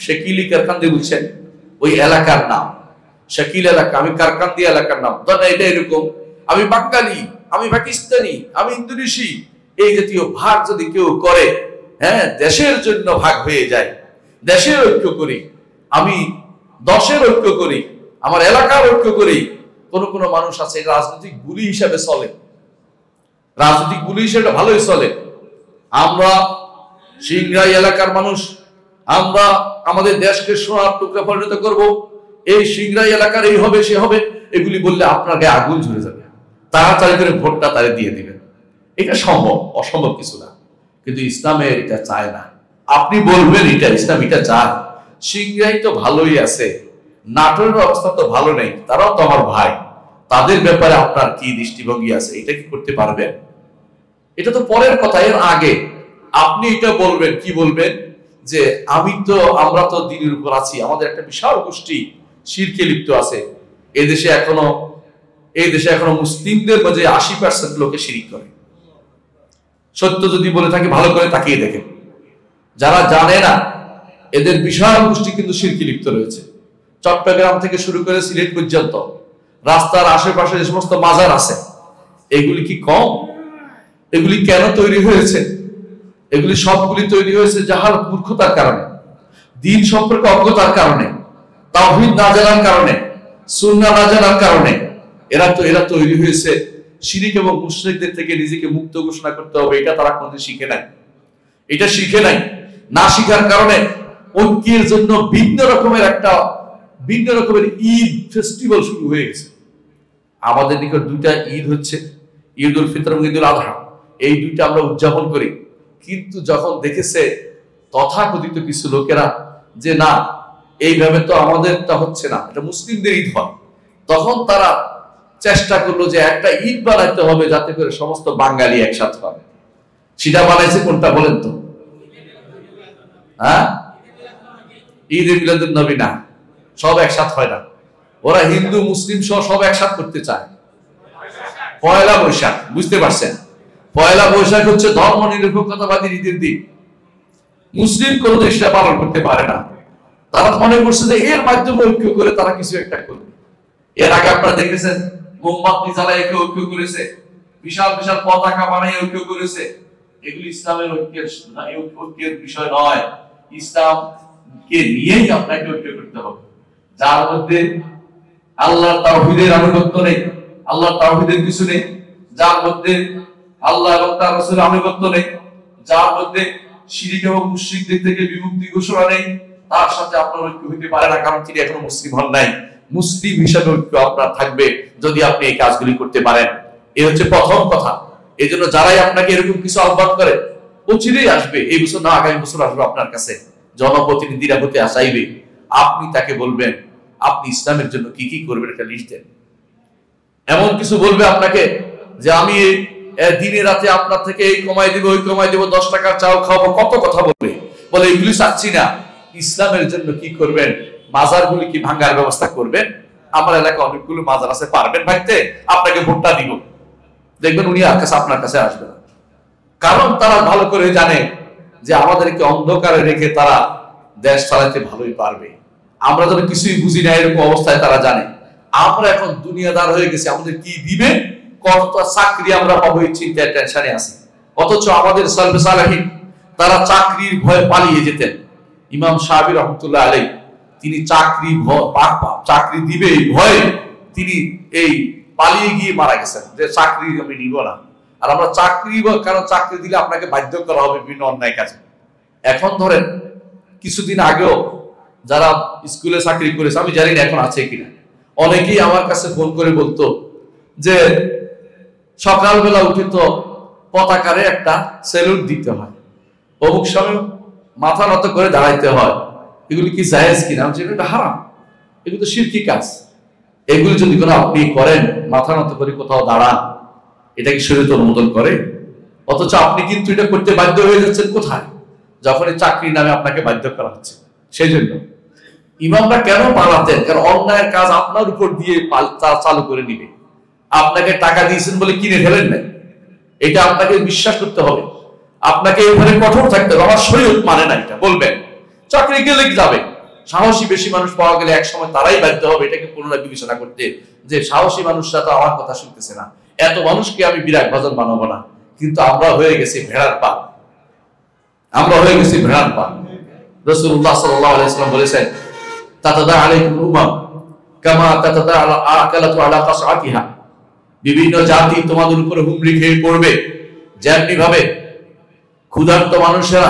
শাকিলি কারকান্দি বুঝছেন ওই এলাকার নাম, শাকিল এলাকা, আমি কারকান্দি এলাকার নাম। ধরেন এটা এরকম, আমি বাঙালি, আমি পাকিস্তানি, আমি ইন্দোনেশি, এই জাতীয় ভাগ যদি কেউ করে, হ্যাঁ, দেশের জন্য ভাগ হয়ে যায়, দেশের ঐক্য করি, আমি দশের ঐক্য করি, আমার এলাকার ঐক্য করি। কোন মানুষ আছে রাজনৈতিক বুলি হিসাবে চলে, রাজনৈতিক বুলি হিসেবে ভালোই চলে। আমরা সিংড়াই এলাকার মানুষ, আমরা আমাদের দেশকে সোনার টুকরা পরিণত করব, এই সিংড়াই এলাকার এই হবে সে হবে, এগুলি বললে আপনার গায়ে আগুন ঝরে যাবে, তাড়াতাড়ি করে ভোটটা তারে দিয়ে দিবেন। এটা সম্ভব, অসম্ভব কিছু না, কিন্তু ইসলামে এটা চায় না। আপনি বলবেন এটা ইসলাম এটা চায়, সিংড়াই তো ভালোই আছে, নাটোরের অবস্থা তো ভালো নেই, তারাও তো আমার ভাই, তাদের ব্যাপারে আপনার কি দৃষ্টিভঙ্গি আছে, এটা কি করতে পারবেন? এটা তো পরের কথা, এর আগে আপনি এটা বলবেন, কি বলবেন যে আমরা তো দ্বীনের উপর আছি, আমাদের একটা বিশাল গোষ্ঠী শিরকে লিপ্ত আছে, এই দেশে এখনো মুসলিমদের মাঝে 80% লোকে শিরিক করে। সত্য যদি বলে থাকে ভালো করে তাকিয়ে দেখেন, যারা জানে না এদের বিশাল গোষ্ঠী কিন্তু শিরকে লিপ্ত রয়েছে। চট্টগ্রাম থেকে শুরু করে সিলেট পর্যন্ত রাস্তার আশেপাশে যে সমস্ত মাজার আছে, এগুলি কি কম? এগুলি কেন তৈরি হয়েছে? এগুলি সবগুলি তৈরি হয়েছে যাহার মূর্খতার কারণে, দ্বীন সম্পর্কে অজ্ঞতার কারণে, তাওহীদ না জানার কারণে, সুন্নাহ না জানার কারণে। এরা তৈরি হয়েছে শিরক এবং মুশরিকদের থেকে নিজেকে মুক্ত ঘোষণা করতে হবে, এটা তারা কোনদিন শিখে নাই। এটা শিখে নাই, না শিখার কারণে ঐক্যের জন্য ভিন্ন রকমের ঈদ ফেস্টিভ্যাল শুরু হয়ে গেছে। আমাদের নিকট দুইটা ঈদ হচ্ছে, ঈদ উল ফিতর এবং ঈদ উল আযহা, এই দুইটা আমরা উদযাপন করি। কিন্তু যখন দেখেছে তথাকথিত কিছু লোকেরা যে না, এইভাবে তো আমাদেরটা হচ্ছে না, এটা মুসলিমদের ঈদ হয়, তখন তারা চেষ্টা করলো যে একটা ঈদ বানাইতে হবে যাতে করে সমস্ত বাঙালি একসাথে হবে। সেটা বানাইছে কোনটা বলেন তো? হ্যাঁ, ঈদ মিলাদুন নবী না, সব একসাথে হয় না। ওরা হিন্দু মুসলিম সব একসাথে করতে চায়। পয়লা বৈশাখ, বুঝতে পারছেন, পয়লা বৈশাখ হচ্ছে ধর্ম নিরপেক্ষতাবাদী ঈদের দিন। মুসলিম কোন দেশটা পালন করতে পারে না, তারা মনে করছে যে এর মাধ্যমে ঐক্য করে তারা কিছু একটা করবে। এর আগে আপনারা দেখেছেন মোমবাতি জ্বালায় ঐক্য করেছে, বিশাল বিশাল পতাকা বানিয়ে ঐক্য করেছে। এগুলি ইসলামের ঐক্যের বিষয় নয়। ইসলামকে নিয়েই আপনাকে ঐক্য করতে হবে, যার মধ্যে আল্লাহর তাওহীদের আনুগত্য নেই, আল্লাহর তাওহীদের কিছু নেই, যার মধ্যে আল্লাহ এবং তার রাসূলের আনুগত্য নেই, যার মধ্যে শিরক এবং মুশরিকদের থেকে বিমুক্তি ঘোষণা নেই, তার সাথে আপনার ঐক্য হইতে পারে না, কারণ তিনি এখনো মুসলিম হন নাই। মুসলিম হিসাবে ঐক্য আপনার থাকবে যদি আপনি এই কাজগুলি করতে পারেন। এই হচ্ছে প্রথম কথা। এই জন্য যারাই আপনাকে এরকম কিছু আহ্বান করে, অচিরেই আসবে, এই বছর না আগামী বছর আসবে আপনার কাছে, জনপ্রতিনিধিরা হতে আসাইবে, আপনি তাকে বলবেন আপনি ইসলামের জন্য কি কি করবেন একটা লিস্ট দেন। এমন কিছু বলবে আপনাকে যে আমি দিনে রাতে আপনার থেকে এই কমাই দিব, ওই কমাই দিব, 10 টাকার চাও খাওয়াবো, কত কথা বলবে। বলে এগুলি চাচ্ছি না। ইসলামের জন্য কি করবেন? মাজারগুলি কি ভাঙার ব্যবস্থা করবেন? আমার এলাকায় অনেকগুলো মাজার আছে, পারবেন ভাঙতে? আপনাকে ভোটটা দিব, দেখবেন উনি আপনার কাছে আসবে না। কারণ তারা ভালো করে জানে যে আমাদেরকে অন্ধকারে রেখে তারা দেশ চালাতে ভালোই পারবে। আমরা যেন কিছুই বুঝি না এরকম অবস্থায় তারা জানে। আমরা এখন দুনিয়াদার হয়ে গেছি, আমাদের কি দিবে, কত চাকরি আমরা পাবো এই চিন্তায় টেনশনে আছি। অথচ আমাদের সালফে সালেহিন তারা চাকরির ভয়ে পালিয়ে যেতেন। ইমাম সাহাবী রাহমাতুল্লাহ আলাইহি তিনি চাকরি দিবে এই ভয়ে তিনি এই পালিয়ে গিয়ে মারা গেছেন, যে চাকরি আমি নিব না। আর আমরা চাকরি, কারণ চাকরি দিলে আপনাকে বাধ্য করা হবে বিভিন্ন অন্যায় কাজে। এখন ধরেন কিছুদিন আগেও যারা স্কুলে চাকরি করেছে, আমি জানি না এখন আছে কিনা, অনেকেই আমার কাছে ফোন করে বলতো যে সকালবেলা উঠে তো পতাকারে একটা স্যালুট দিতে হয়, অমুক সময় মাথা নত করে দাঁড়াইতে হয়, এগুলি কি জায়েজ কিনা? আমি এটা হারাম, এগুলো তো শিরকি কাজ। এগুলি যদি কোনো আপনি করেন, মাথা নত করে কোথাও দাঁড়ান, এটা কি শরীয়ত অনুমোদন করে? অথচ আপনি কিন্তু এটা করতে বাধ্য হয়ে যাচ্ছেন কোথায়? যখন এই চাকরির নামে আপনাকে বাধ্য করা হচ্ছে। সেই জন্য ইমামরা কেন পালাতেন? কারণ অন্যায়ের কাজ আপনার উপর দিয়ে চালু করে নিবে। আপনাকে টাকা দিয়েছেন বলে কিনে ফেলেন না, এটা আপনাকে বিশ্বাস করতে হবে। আপনাকে এখানে কঠোর থাকতে হবে, আমার শরীয়ত মানে না এটা বলবেন। চাকরি গেলে যাবে, সাহসী বেশি মানুষ পাওয়া গেলে এক সময় তারাই বাধ্য হবে এটাকে পুনরায় বিবেচনা করতে, যে সাহসী মানুষরা তো আমার কথা শুনতেছে না, এত মানুষকে আমি বিরাট ভাজন বানাবো না। কিন্তু আমরা হয়ে গেছি ভেড়ার পা, আমরা হয়ে গেছি ভেড়ার পা। রাসূলুল্লাহ সাল্লাল্লাহু আলাইহি ওয়াসাল্লাম বলেছেন, তাতাদা আলাইকুমুল উমাম কামা তাতাদা আকালাতু আলা কাসআতিহা, বিভিন্ন জাতি তোমাদের উপরে হুমড়ি খেয়ে পড়বে যেমনি ভাবে ক্ষুধার্ত মানুষেরা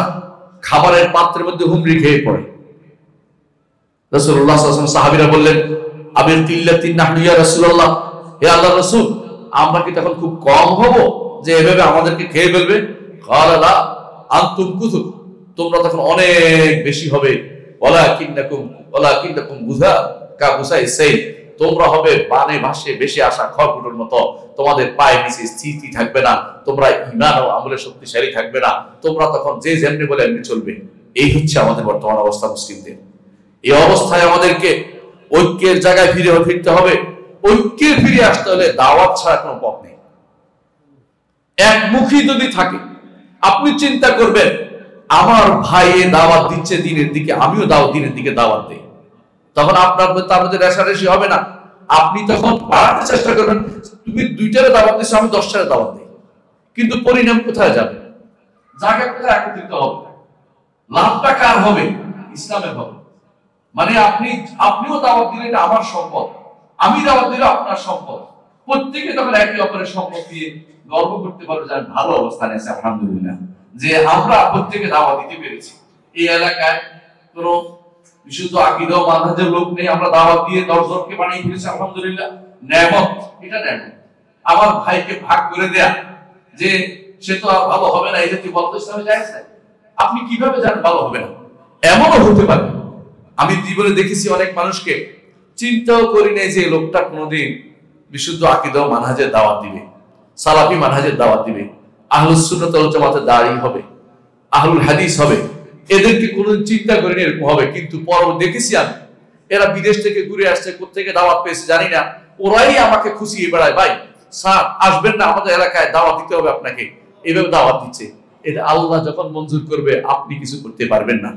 খাবারের পাত্রের মধ্যে হুমড়ি খেয়ে পড়ে। রাসূলুল্লাহ সাল্লাল্লাহু আলাইহি ওয়াসাল্লাম সাহাবীরা বললেন, আবিল তিল্লাতিন নাহনু ইয়া রাসূলুল্লাহ, হে আল্লাহর রাসূল, আমরা কি তখন খুব কম হব যে এভাবে আমাদেরকে খেয়ে ফেলবে? ক্বালা লা আনতুম কুতুব, তোমরা তখন অনেক বেশি হবে। ওয়ালাকিন্নাকুম গুযা কা গুসাইস সাইল, তোমরা হবে বানে ভাসে বেশি আসা খড়কুটোর মতো, তোমাদের পায়ে নিচে স্থিতি থাকবে না, তোমরা ঈমান ও আমলে শক্তিশালী থাকবে না, তোমরা তখন যে যেমনি বলে এমনি চলবে। এই হচ্ছে আমাদের বর্তমান অবস্থা মুসলিমদের। এই অবস্থায় আমাদেরকে ঐক্যের জায়গায় ফিরতে হবে। ঐক্যে ফিরে আসতে হলে দাওয়াত ছাড়া কোনো পথ নেই। একমুখী যদি থাকে, আপনি চিন্তা করবেন আমার ভাই দাওয়াত দিচ্ছে দিনের দিকে, আমিও দিনের দিকে দাওয়াত দেই, তখন আপনার তার মধ্যে রেশারেশি হবে না। আপনি তখন বাড়াতে চেষ্টা করবেন, তুমি 2টারে দাওয়াত দিচ্ছ, আমি 10টারে দাওয়াত দিই, কিন্তু পরিণাম কোথায় যাবে? জায়গা কোথায় একত্রিত হবে? লাভটা কার হবে? ইসলামের হবে। মানে আপনিও দাওয়াত দিলে এটা আমার সম্পদ, আমি দাওয়াত দিলে আপনার সম্পদ। প্রত্যেকে তখন একে অপরের সম্পদ দিয়ে গর্ব করতে পারবে যে ভালো অবস্থানে আছে, আলহামদুলিল্লাহ, যে আমরা প্রত্যেকে দাওয়াত দিতে পেরেছি। এই এলাকায় কোনো বিশুদ্ধ আকীদা ও মানহাজের লোক নেই, আমরা দাওয়াত দিয়ে 10 জনকে বানিয়ে ফেলেছি, আলহামদুলিল্লাহ, নেয়ামত, এটা নেয়ামত। আমার ভাইকে ভাগ করে দেয়া যে সে তো আর ভালো হবে না, এই জাতীয় বলতে ইসলামে জায়েজ নাই। আপনি কিভাবে জানেন ভালো হবে না? এমনও হতে পারে, আমি জীবনে দেখেছি অনেক মানুষকে, চিন্তাও করি নাই যে লোকটা কোনোদিন বিশুদ্ধ আকীদা ও মানহাজের দাওয়াত দিবে, সালাফি মানহাজের দাওয়াত দিবে, আহলুস সুন্নাত ওয়াল জামাতের দায়ী হবে, আহলুল হাদিস হবে। এদেরকে কোনোদিন চিন্তা করিনি এরকম হবে। কিন্তু পর দেখেছি আমি, এরা বিদেশ থেকে ঘুরে আসছে, কোত্থেকে দাওয়াত পেয়েছে জানি না, ওরাই আমাকে খুশিয়ে বেড়ায়, ভাই স্যার আসবেন না আমাদের এলাকায়, দাওয়াত দিতে হবে আপনাকে, এইভাবে দাওয়াত দিচ্ছে। এটা আল্লাহ যখন মঞ্জুর করবে আপনি কিছু করতে পারবেন না।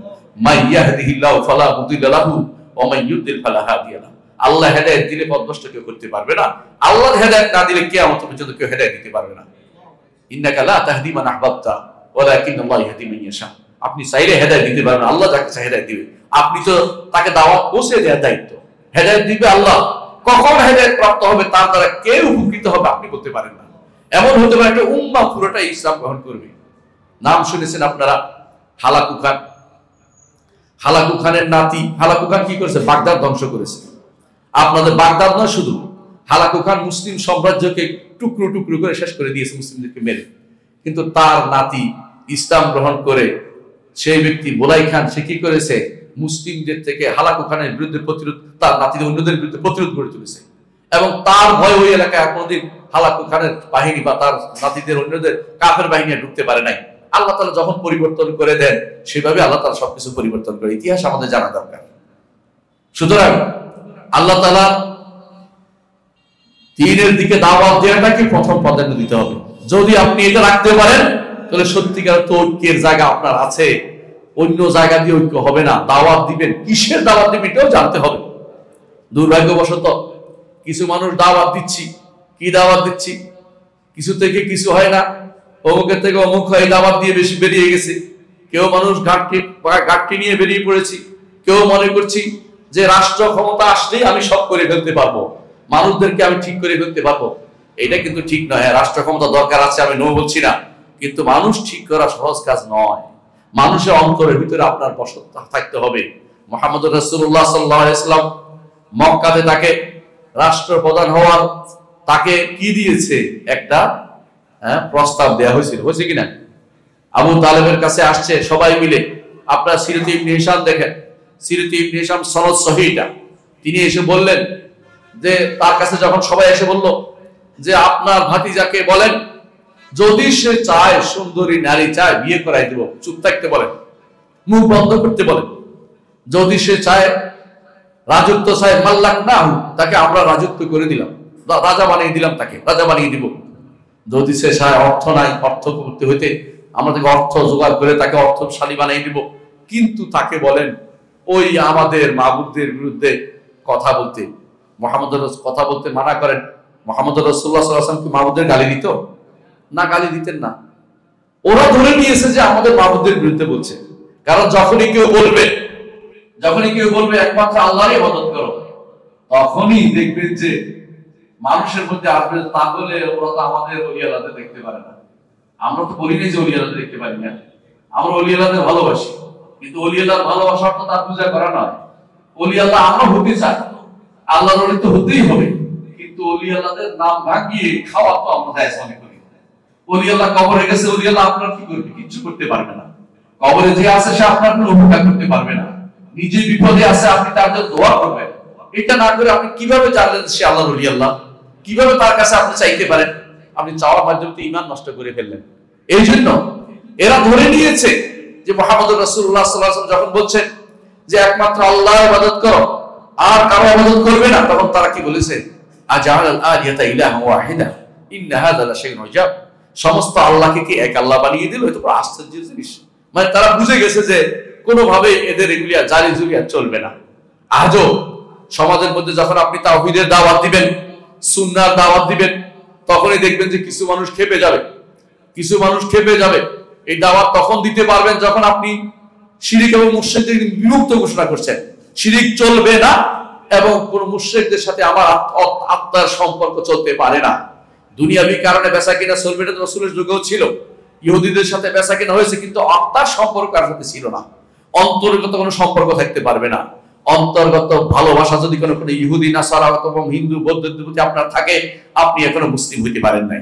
মাই ইয়াহদিহিল্লাহু ফালা মুদিল্লা লাহু ওয়া মান ইউদ্লিল ফালা হাদিয়া লাহু, আল্লাহ হেদায়েত দিলে পথভ্রষ্ট কেউ করতে পারবে না, আল্লাহ হেদায়েত না দিলে কিয়ামত পর্যন্ত কেউ হেদায়েত দিতে পারবে না। ইন্নাকা লা তাহদি মান আহবাবতা ওয়ালাকিন্নাল্লাহু ইয়াহদি মান ইয়াশা, আপনি চাইলে হেদায়েত দিতে পারবেন, আল্লাহ যাকে চায় হেদায়েত দিবে। আপনি তো তাকে দাওয়াত পৌঁছে দেওয়ার দায়িত্ব, হেদায়েত দিবে আল্লাহ। কখন হেদায়েত প্রাপ্ত হবে, তার দ্বারা কে উপকৃত হবে আপনি বলতে পারেন না। এমন হতে পারে একটা উম্মাহ পুরোটাই ইসলাম গ্রহণ করবে। নাম শুনেছেন আপনারা হালাকু খান। হালাকু খানের নাতি, হালাকু খান কি করেছে? বাগদাদ ধ্বংস করেছে। আপনাদের বাগদাদ নয়, শুধু হালাকু খান মুসলিম সাম্রাজ্যকে টুকরো টুকরো করে শেষ করে দিয়েছে, মুসলিমদেরকে মেরে। কিন্তু তার নাতি ইসলাম গ্রহণ করে সেই ব্যক্তি বোলাই খান, সে কি করেছে? মুসলিমদের থেকে হালাকু খানের বিরুদ্ধে প্রতিরোধ, তার নাতিদের অন্যদের বিরুদ্ধে প্রতিরোধ গড়ে তুলেছে। এবং তার ভয় ওই এলাকায় কোনোদিন হালাকু খানের বাহিনী বা তার নাতিদের অন্যদের কাফের বাহিনী ঢুকতে পারে নাই। আল্লাহ তাআলা যখন পরিবর্তন করে দেন সেভাবে আল্লাহ তাআলা সবকিছু পরিবর্তন করে। ইতিহাস আমাদের জানা দরকার। সুতরাং আল্লাহ তাআলা দ্বীনের দিকে দাওয়াত দেওয়াটাকে প্রথম প্রাধান্য দিতে হবে। যদি আপনি এটা রাখতে পারেন তাহলে সত্যিকার তো ঐক্যের জায়গা আপনার আছে। অন্য জায়গা দিয়ে ঐক্য হবে না। দাওয়াত দিবেন, কিসের দাওয়াত দিবেন এটাও জানতে হবে। দুর্ভাগ্যবশত কিছু মানুষ দাওয়াত দিচ্ছি, কি দাওয়াত দিচ্ছি, কিছু থেকে কিছু হয় না, অমুকের থেকে অমুক হয়, দাওয়াত দিয়ে বেশি বেরিয়ে গেছে। কেউ মানুষ ঘাটটি নিয়ে বেরিয়ে পড়েছি, কেউ মনে করছি যে রাষ্ট্র ক্ষমতা আসলেই আমি সব করে ফেলতে পারবো, মানুষদেরকে আমি ঠিক করে ফেলতে পারবো। এটা কিন্তু ঠিক নয়। রাষ্ট্র ক্ষমতা দরকার আছে, আমি নো বলছি না, কিন্তু মানুষ ঠিক করা সহজ কাজ নয়। মানুষের অন্তরের ভিতরে আপনার বসত থাকতে হবে। মুহাম্মদ রাসূলুল্লাহ সাল্লাল্লাহু আলাইহি ওয়াসাল্লাম মক্কাতে তাকে রাষ্ট্রপ্রধান হওয়ার তাকে কি দিয়েছে? একটা প্রস্তাব দেওয়া হয়েছিল, হয়েছে কিনা? আবু তালেবের কাছে আসছে সবাই মিলে। আপনার সিরাত ইবনে হিশাম দেখেন, সিরাত ইবনে হিশাম সনদ সহিহটা। তিনি এসে বললেন যে তার কাছে যখন সবাই এসে বলল যে আপনার ভাতিজাকে বলেন যদি সে চায়, সুন্দরী নারী চায়, বিয়ে করাই দেব, চুপ থাকতে বলেন, মুখ বন্ধ করতে বলেন। যদি সে চায় রাজত্ব চায়, মাল্লাক না তাকে আমরা রাজত্ব করে দিলাম, রাজা বানিয়ে দিলাম, তাকে রাজা বানিয়ে দিব। যদি সে চায় অর্থ নাই, অর্থ করতে হইতে আমরা তাকে অর্থ জোগাড় করে তাকে অর্থশালী বানিয়ে দিব। কিন্তু তাকে বলেন ওই আমাদের মাবুদদের বিরুদ্ধে কথা বলতে, মুহাম্মদ কথা বলতে মানা করেন। মুহাম্মদ রাসূলুল্লাহ সাল্লাল্লাহু আলাইহি ওয়াসাল্লাম কি মাবুদদের গালি দিত? না, গালি দিতেন না। ওরা ধরে নিয়েছে যে আমাদের মাবুদদের বিরুদ্ধে বলছে। কারণ যখনই কেউ বলবে একমাত্র আল্লাহরই ইবাদত করো, তখনই দেখবেন যে মানুষের মধ্যে আসবে তাহলে ওরা তো আমাদের ওলি আল্লাহদের দেখতে পারে না। আমরা তো বলি না যে ওলি আল্লাহদের দেখতে পারি না, আমরা ওলি আল্লাহদের ভালোবাসি, কিন্তু ওলি আল্লাহর ভালোবাসা অর্থ তার পূজা করা নয়। ওলি আল্লাহ আমরা হতে চাই, আল্লাহর ওলি তো হতেই হবে, কিন্তু ওলি আল্লাহদের নাম ভাঙিয়ে খাওয়া তো আমরা জায়েজ মনে করি। ওলি আল্লাহ কবরে গেছে, ওলি আল্লাহ আপনার কি করবে? কিচ্ছু করতে পারবে না। কবরে যে আছে সে আপনার কোনো উপকার করতে পারবে না। নিজে বিপদে আছে, আপনি তার জন্য দোয়া করবেন। এটা না করে আপনি কিভাবে জানলেন সে আল্লাহর ওলি আল্লাহ? কিভাবে তার কাছে আপনি চাইতে পারেন? আপনি চাওয়ার মাধ্যমে ঈমান নষ্ট করে ফেললেন। এই জন্য এরা ধরে নিয়েছে যে মুহাম্মদ রাসূলুল্লাহ সাল্লাল্লাহু আলাইহি ওয়াসাল্লাম যখন বলছেন যে একমাত্র আল্লাহর ইবাদত করো আর কারো ইবাদত করবে না, তখন তারা কি বলেছে? আজাআল আলিয়াতা ইলাহা ওয়াহিদা ইন্না হাযা লাশাইউন উজাব। সমস্ত আল্লাহকে কি এক আল্লাহ বানিয়ে দিল? এটা তো আশ্চর্যের জিনিস। মানে তারা বুঝে গেছে যে কোনোভাবে এদের এগুলি জারি জুরি চলবে না। আজও সমাজের মধ্যে যখন আপনি তাওহীদের দাওয়াত দিবেন, সুন্নাহর দাওয়াত দিবেন, তখনই দেখবেন যে কিছু মানুষ খেপে যাবে। এই দাওয়াত তখন দিতে পারবেন যখন আপনি শিরিক এবং মুশরিকদের বিমুক্ত ঘোষণা করছেন। শিরিক চলবে না এবং কোন মুশরিকদের সাথে আমার আত্মার সম্পর্ক চলতে পারে না। দুনিয়াবি কারণে বেচা কিনা চলবে, এটা রাসূলের যুগেও ছিল। ইহুদিদের সাথে বেচা কিনা হয়েছে, কিন্তু আত্মার সম্পর্ক কার সাথে ছিল না। অন্তর্গত কোনো সম্পর্ক থাকতে পারবে না। অন্তর্গত ভালোবাসা যদি কোনো ইহুদি, নাসারা এবং হিন্দু, বৌদ্ধের প্রতি আপনার থাকে, আপনি এখনো মুসলিম হইতে পারেন নাই।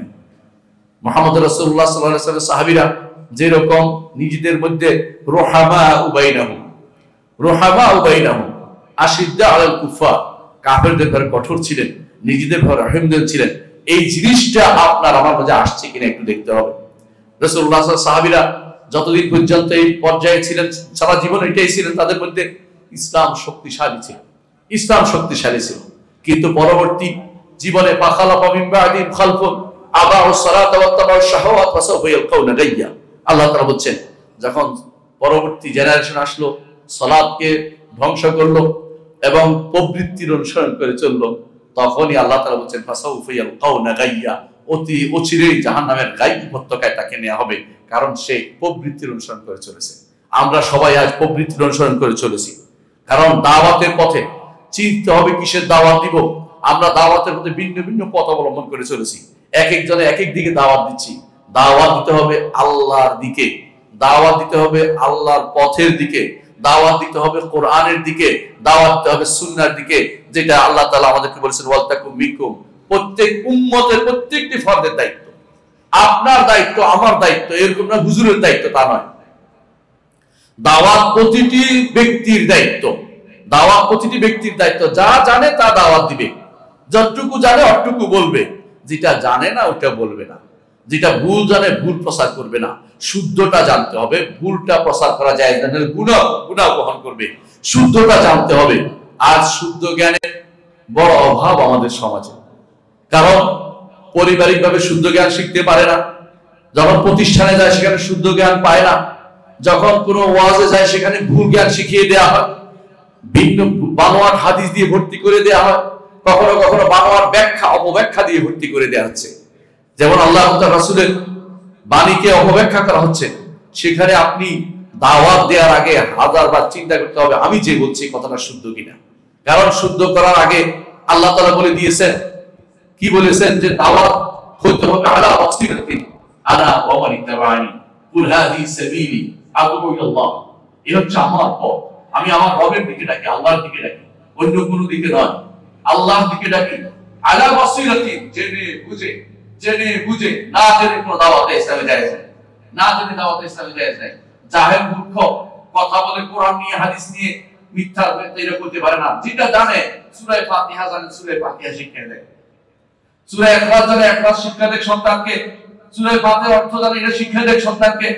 মুহাম্মদ রাসূলুল্লাহ সাল্লাল্লাহু আলাইহি ওয়াসাল্লাম সাহাবীরা যেরকম নিজেদের মধ্যে রুহামা উবাইনাহুম আশিদ্দা আলাল কুফার, কাফেরদের ব্যাপারে কঠোর ছিলেন, নিজেদের ব্যাপারে রহিমদের ছিলেন। এই জিনিসটা আপনার আমার মাঝে আসছে কিনা একটু দেখতে হবে। রাসূলুল্লাহ সাল্লাল্লাহু আলাইহি ওয়াসাল্লাম সাহাবীরা যতদিন পর্যন্ত এই পর্যায়ে ছিলেন, সারা জীবন এটাই ছিলেন, তাদের মধ্যে ইসলাম শক্তিশালী ছিল। কিন্তু পরবর্তী জীবনে ফাখালাফা মিন বা'দিহিম খালফুন আদাউস সালাতা ওয়াত্তাবাউশ শাহাওয়াত ফাসাউফা ইয়ালকাউনা গায়্যা। আল্লাহ তাআলা বলছেন, যখন পরবর্তী জেনারেশন আসলো, সালাতকে ধ্বংস করলো এবং প্রবৃত্তির অনুসরণ করে চললো, তখনই আল্লাহ তাআলা বলছেন ফাসাউফা ইয়ালকাউনা গায়্যা, অতি অচিরেই জাহান্নামের গায় উপত্যকায় তাকে নেওয়া হবে, কারণ সে প্রবৃত্তির অনুসরণ করে চলেছে। আমরা সবাই আজ প্রবৃত্তির অনুসরণ করে চলেছি। কারণ দাওয়াতের পথে চিনতে হবে কিসের দাওয়াত দিব। আমরা দাওয়াতের পথে ভিন্ন ভিন্ন পথ অবলম্বন করে চলেছি। এক একজনে এক এক দিকে দাওয়াত দিচ্ছি। দাওয়াত দিতে হবে আল্লাহর দিকে, দাওয়াত দিতে হবে আল্লাহর পথের দিকে, দাওয়াত দিতে হবে কোরআনের দিকে, দাওয়াত দিতে হবে সুন্নাহর দিকে, যেটা আল্লাহ তাআলা আমাদেরকে বলেছেন ওয়ালতাকুম মিনকুম। প্রত্যেক উম্মতের প্রত্যেকটি ফরজের দায়িত্ব, আপনার দায়িত্ব, আমার দায়িত্ব, এরকম না হুজুরের দায়িত্ব তা নয়। দাওয়াত প্রতিটি ব্যক্তির দায়িত্ব, যা জানে তা দাওয়াত দিবে। যতটুকু জানে অতটুকু বলবে, যেটা জানে না ওটা বলবে না, যেটা ভুল জানে ভুল প্রচার করবে না। শুদ্ধটা জানতে হবে, ভুলটা প্রচার করা যায় না, গুনাহ বহন করবে। শুদ্ধটা জানতে হবে। আজ শুদ্ধ জ্ঞানের বড় অভাব আমাদের সমাজে, কারণ পারিবারিকভাবে শুদ্ধ জ্ঞান শিখতে পারে না, যখন প্রতিষ্ঠানে যায় সেখানে শুদ্ধ জ্ঞান পায় না, যখন কোনো ওয়াজে যায় সেখানে ভুল জ্ঞান শিখিয়ে দেওয়া হয়, ভিন্ন বানোয়াট হাদিস দিয়ে ভর্তি করে দেওয়া হয়, কখনো কখনো বানোয়াট ব্যাখ্যা অপব্যাখ্যা দিয়ে ভর্তি করে দেওয়া হচ্ছে। যেমন আল্লাহ তাআলা রাসূলের বাণীকে অপব্যাখ্যা করা হচ্ছে। সেখানে আপনি দাওয়াত দেওয়ার আগে হাজারবার চিন্তা করতে হবে আমি যে বলছি কথাটা শুদ্ধ কিনা। কারণ শুদ্ধ করার আগে আল্লাহ তাআলা বলে দিয়েছেন, কি বলেছেন, যে দাওয়াত হতে হবে আলা বাসীরাতিন আনা ওয়া মান ইত্তাবা'আনি কুল হাযিহি সাবিলি আদ'উ ইলাল্লাহ। এই হচ্ছে আমার পথ, আমি আমার রবের দিকে ডাকি, আল্লাহর দিকে ডাকি, অন্য কোনো দিকে নয়, আল্লাহর দিকে ডাকি। আলা বাসীরাতিন, জেনে বুঝে, না জেনে কোনো দাওয়াতে ইসলামে জায়েজ নাই, না জেনে দাওয়াতে ইসলামে জায়েজ নাই। জাহেল মূর্খ কথা বলে, কোরআন নিয়ে হাদিস নিয়ে মিথ্যা তৈরি করতে পারে না। যেটা জানে সূরা ফাতিহা জানে, সূরা ফাতিহা শিক্ষা দেয়, সূরা ইখলাস জানে, ইখলাস শিক্ষা দেয় সন্তানকে, সূরা ফাতিহার অর্থ জানে, এটা শিক্ষা দেয় সন্তানকে।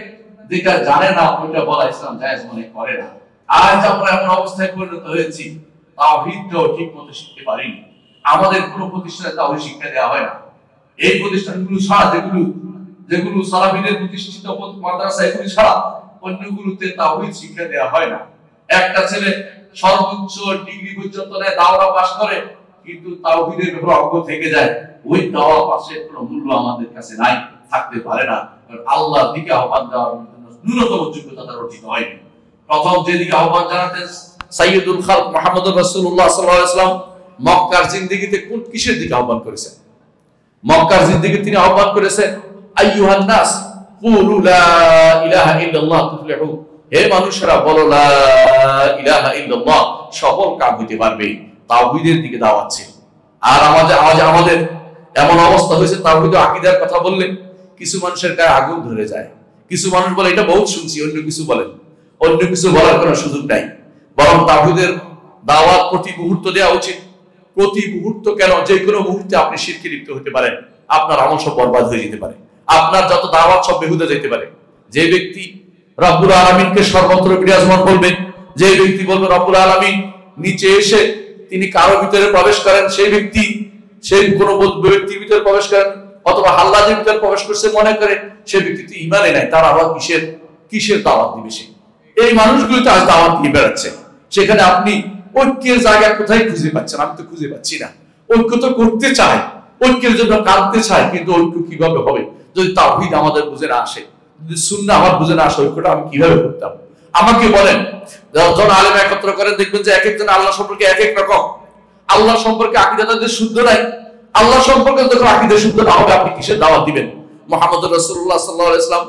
যেটা জানে না ওইটা বলা ইসলাম জায়েজ মনে করে না। আজ আমরা এমন অবস্থায় পরিণত হয়েছি, তাওহীদটাও ঠিকমতো শিখতে পারিনি। আমাদের কোনো প্রতিষ্ঠানে তাওহীদ শিক্ষা দেওয়া হয় না। এই প্রতিষ্ঠানগুলো ছাড়া, যেগুলো সালাফিদের প্রতিষ্ঠিত মাদ্রাসা, এগুলো ছাড়া অন্যগুলোতে তাওহীদ শিক্ষা দেওয়া হয় না। একটা ছেলে সর্বোচ্চ ডিগ্রি পর্যন্ত নেয়, দাওরা পাস করে, কিন্তু তাওহীদের ব্যাপারে অজ্ঞ থেকে যায়। ওই দাওয়া পাসের কোনো মূল্য আমাদের কাছে নাই, থাকতে পারে না। কারণ আল্লাহর দিকে আহ্বান দেওয়ার ন্যূনতম যোগ্যতা তার অর্জিত হয়নি। প্রথম যেদিকে আহ্বান জানাতেন সাইয়্যিদুল খালক মুহাম্মদুর রাসূলুল্লাহ সাল্লাল্লাহু আলাইহি ওয়াসাল্লাম মক্কার জিন্দেগিতে কিসের দিকে আহ্বান করেছেন? মক্কার জিন্দেগি তিনি আহ্বান করেছেন, আইয়ুহান নাস কুলু লা ইলাহা ইল্লাল্লাহ তুফলিহু, হে মানুষেরা বলো লা ইলাহা ইল্লাল্লাহ, সফল কাম হতে পারবে। তাওহীদের দিকে দাওয়াত ছিল। আর আমাদের এমন অবস্থা হয়েছে, তাওহীদ ও আকীদার কথা বললে কিছু মানুষের গায়ে আগুন ধরে যায়। কিছু মানুষ বলে এটা বহুত শুনছি, অন্য কিছু বলেন, অন্য কিছু বলার কোনো সুযোগ নাই। বরং তাওহীদের দাওয়াত প্রতি মুহূর্ত দেওয়া উচিত। প্রতি মুহূর্ত কেন, যে কোনো মুহূর্তে আপনি শিরকে লিপ্ত হতে পারেন, আপনার আমল সব বরবাদ হয়ে যেতে পারে, আপনার যত দাওয়াত সব বেহুদা যেতে পারে। যে ব্যক্তি রব্বুল আলামিনকে সর্বত্র বিরাজমান বলবে, যে ব্যক্তি বলবে রব্বুল আলামিন নিচে এসে তিনি কারো ভিতরে প্রবেশ করেন, সেই ব্যক্তি, সেই কোন ব্যক্তির ভিতরে প্রবেশ করেন অথবা হাল্লাজের ভিতরে প্রবেশ করছে মনে করে, সে ব্যক্তি তো ঈমানে নাই, তার আবার কিসের দাওয়াত দিবে সে? এই মানুষগুলো তো আজ দাওয়াত দিয়ে বেড়াচ্ছে। সেখানে আপনি ঐক্যের জায়গা কোথায় খুঁজে পাচ্ছেন? আমি তো খুঁজে পাচ্ছি না। ঐক্য তো করতে চায়, ঐক্যের জন্য কাঁদতে চায়, কিন্তু ঐক্য কিভাবে হবে যদি তাওহীদ আমাদের বুঝে না আসে, যদি সুন্নাহ আমার বুঝে না আসে, ঐক্যটা আমি কিভাবে করতাম? আমাকে বলেন, যখন আলেম একত্র করেন দেখবেন যে এক একজন আল্লাহ সম্পর্কে এক এক রকম। আল্লাহ সম্পর্কে আকীদা তাদের শুদ্ধ নাই। আল্লাহ সম্পর্কে যখন আকীদা শুদ্ধ না হবে, আপনি কিসের দাওয়াত দিবেন? মুহাম্মদ রাসূলুল্লাহ সাল্লাল্লাহু আলাইহি ওয়াসাল্লাম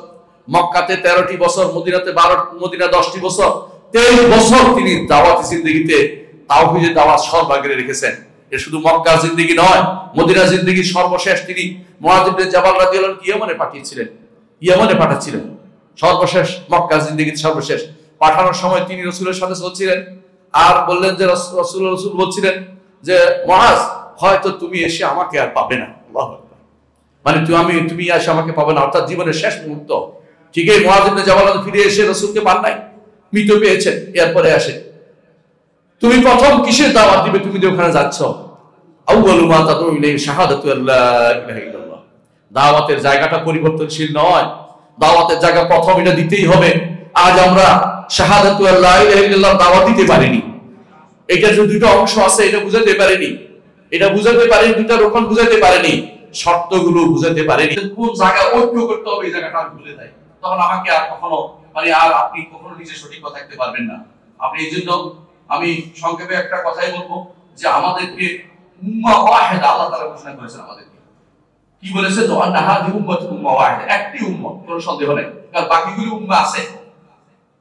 মক্কাতে 13টি বছর, মদিনাতে 10টি বছর, 23 বছর তিনি দাওয়াতি জিন্দেগিতে তাওহীদের দাওয়াত সর্বাগ্রে রেখেছেন। এ শুধু মক্কার জিন্দেগি নয়, মদিনার জিন্দেগি সর্বশেষ তিনি মুআয ইবনে জাবাল রাদিয়াল্লাহু আনহু ইয়ামানে পাঠিয়েছিলেন, ইয়ামানে পাঠাচ্ছিলেন। সর্বশেষ মক্কার জিন্দেগিতে সর্বশেষ পাঠানোর সময় তিনি রাসূলের সাথে চলছিলেন, আর বললেন যে রাসূল বলছিলেন যে মুআয, হয়তো তুমি এসে আমাকে আর পাবে না। আল্লাহু আকবার। মানে তুমি এসে আমাকে পাবে না, অর্থাৎ জীবনের শেষ মুহূর্ত। ঠিক এই মুআয ইবনে জাবাল ফিরে এসে রাসূলকে পান নাই, মৃত পেয়েছেন। এরপরে আসে, তুমি প্রথম কিসের দাওয়াত দিবে? তুমি যে ওখানে যাচ্ছ, আউয়ালু মা তাদউ ইলাইহি শাহাদাতু আল্লা ইলাহা ইল্লাল্লাহ। দাওয়াতের জায়গাটা পরিবর্তনশীল নয়, দাওয়াতের জায়গা প্রথম এটা দিতেই হবে। আজ আমরা শাহাদাতু আল্লা ইলাহা ইল্লাল্লাহ দাওয়াত দিতে পারিনি। এটা যে দুটো অংশ আছে এটা বুঝাতে পারিনি, দুটো রকম বুঝাতে পারিনি, শর্তগুলো বুঝাতে পারিনি। কোন জায়গা ঐক্য করতে হবে এই জায়গাটা আমি ভুলে যাই, তখন আমাকে আর কখনো আর আপনি কখনো নিজে সঠিক কথা থাকতে পারবেন না। আপনি এই জন্য আমি সংক্ষেপে একটা কথাই বলবো যে আমাদেরকে উম্মাহ ওয়াহিদা আল্লাহ তাআলা ঘোষণা করেছেন আমাদেরকে। কি বলেছে? তো আন্না হাযিহি উম্মাতুকুম উম্মাহ ওয়াহিদা, একটি উম্মত, কোনো সন্দেহ নেই। কারণ বাকিগুলো উম্মাহ আছে।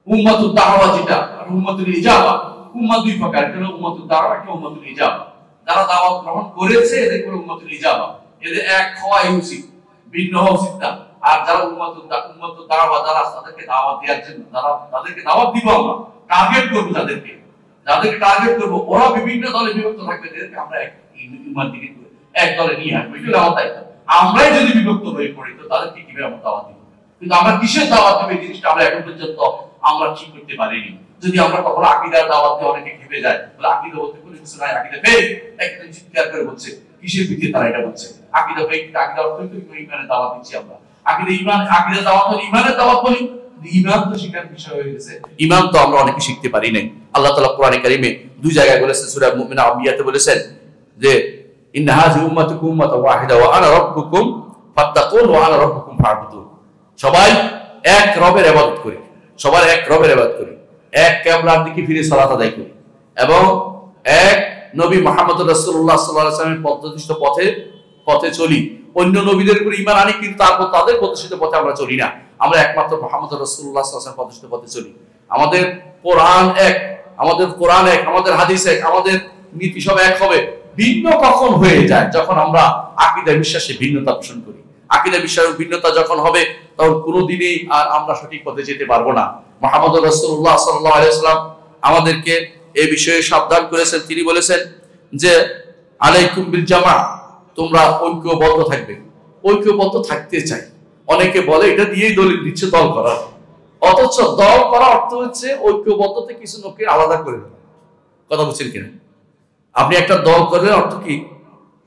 উম্মাতুদ দাওয়া যেটা, উম্মাতুল ইজাবা, উম্মাহ দুই প্রকার, একটা হলো উম্মাতুদ দাওয়া, একটা উম্মাতুল ইজাবা। যারা দাওয়াত গ্রহণ করেছে এদের কোনো উম্মাতুল ইজাবা, এদের এক হওয়াই উচিত, ভিন্ন হওয়া উচিত না। আর যারা উম্মাতুদ দাওয়া, যারা তাদেরকে দাওয়াত দেওয়ার জন্য, তাদেরকে দাওয়াত দিব, আমরা টার্গেট করবো যাদেরকে টার্গেট করবো, ওরা বিভিন্ন দলে বিভক্ত থাকবে, এদেরকে আমরা ইমান দিকে এক দলে নিয়ে আসবো, এটা আমার দায়িত্ব। আমরাই যদি বিভক্ত হয়ে পড়ি তো তাদেরকে কিভাবে আমরা দাওয়াত দিব? কিন্তু আমরা কিসের দাওয়াত দেব এই জিনিসটা আমরা এখন পর্যন্ত আমরা ঠিক করতে পারিনি। যদি আমরা কখনো আকীদার দাওয়াত দিয়ে অনেকে খেপে যায়, বলে আকীদা বলতে কোনো কিছু নাই, আকীদা ফেক, একদম চিৎকার করে বলছে, কিসের ভিত্তিতে তারা এটা বলছে? আকীদা ফেক, আকীদা অর্থ তো ইমানের দাওয়াত দিচ্ছি আমরা। আকীদা ইমান, আকীদা দাওয়াত হলো ইমানের দাওয়াত বলি, ইমান তো শিখার বিষয় হয়ে গেছে। ইমান তো আমরা অনেকে শিখতে পারি নাই। আল্লাহ তাআলা কোরআনে কারীমে দুই জায়গায় বলেছেন, সূরা মুমিনুন আম্বিয়াতে বলেছেন যে ইন্না হাযিহি উম্মাতুকুম উম্মাতান ওয়াহিদা ওয়া আনা রাব্বুকুম ফাত্তাকুন ওয়া আনা রাব্বুকুম ফা'বুদুন। সবাই এক রবের ইবাদত করি, সবার এক রবের ইবাদত করি, এক কিবলার দিকে ফিরে সালাত আদায় করি এবং এক নবী মুহাম্মদ রাসূলুল্লাহ সাল্লাল্লাহু আলাইহি ওয়াসাল্লামের পথনিষ্ঠ পথে চলি। অন্য নবীদের উপর ঈমান আনি কিন্তু তারপর তাদের প্রতিষ্ঠিত পথে আমরা চলি না। আমরা একমাত্র মুহাম্মদ রাসূলুল্লাহ সাল্লাল্লাহু আলাইহি ওয়াসাল্লামের প্রতিষ্ঠিত পথে চলি। আমাদের কোরআন এক, আমাদের হাদিস এক, আমাদের নীতি সব এক হবে। ভিন্ন কখন হয়ে যায়? যখন আমরা আকীদা বিশ্বাসে ভিন্নতা পোষণ করি। আকীদা বিশ্বাসের ভিন্নতা যখন হবে তখন কোনোদিনই আর আমরা সঠিক পথে যেতে পারবো না। মুহাম্মদ রাসূলুল্লাহ সাল্লাল্লাহু আলাইহি ওয়াসাল্লাম আমাদেরকে এই বিষয়ে সাবধান করেছেন। তিনি বলেছেন যে আলাইকুম বিল জামা, তোমরা ঐক্যবদ্ধ থাকবে। ঐক্যবদ্ধ থাকতে চাই। অনেকে বলে এটা দিয়েই দলিল দিচ্ছে দল করা, অথচ দল করা অর্থ হচ্ছে ঐক্যবদ্ধতে কিছু লোককে আলাদা করে দেওয়া। কথা বুঝছেন কিনা? আপনি একটা দল করলেন অর্থ কি?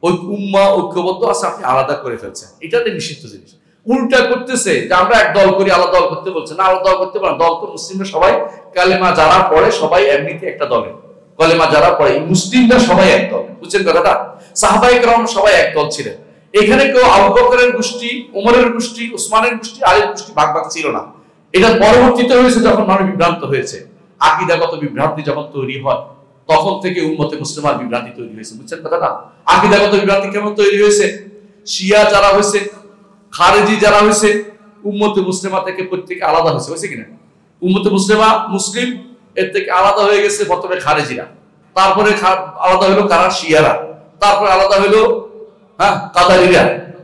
ওই উম্মাহ ঐক্যবদ্ধ আছে, আপনি আলাদা করে ফেলছেন। এটাতে নিষিদ্ধ জিনিস। উল্টা করতেছে যে আমরা এক দল করি, আলাদা দল করতে বলছে না। আলাদা দল করতে পারেন। দল তো মুসলিমরা সবাই কালেমা যারা পড়ে সবাই এমনিতে একটা দলে, কালেমা যারা পড়ে মুসলিমরা সবাই এক দল। বুঝছেন কথাটা? সাহাবায়ে কেরাম সবাই এক দল ছিলেন। এখানে কেউ আবু বকরের গোষ্ঠী, ওমরের গোষ্ঠী, উসমানের গোষ্ঠী, আলীর গোষ্ঠী ভাগ ছিল না। এটা পরবর্তীতে হয়েছে যখন মানুষ বিভ্রান্ত হয়েছে। আকীদাগত বিভ্রান্তি যখন তৈরি হয় তখন থেকে উম্মতে মুসলিমার বিভ্রান্তি তৈরি হয়েছে। বুঝছেন কথাটা? আকীদাগত বিভ্রান্তি কেমন তৈরি হয়েছে? শিয়া যারা হয়েছে, খারেজি যারা হয়েছে, উম্মতে মুসলিমা থেকে প্রত্যেকে আলাদা হয়েছে। হয়েছে কিনা? উম্মতে মুসলিমা মুসলিম এর থেকে আলাদা হয়ে গেছে প্রথমে খারেজিরা, তারপরে আলাদা হলো কারা? শিয়ারা, তারপরে আলাদা হলো কাদারিরা,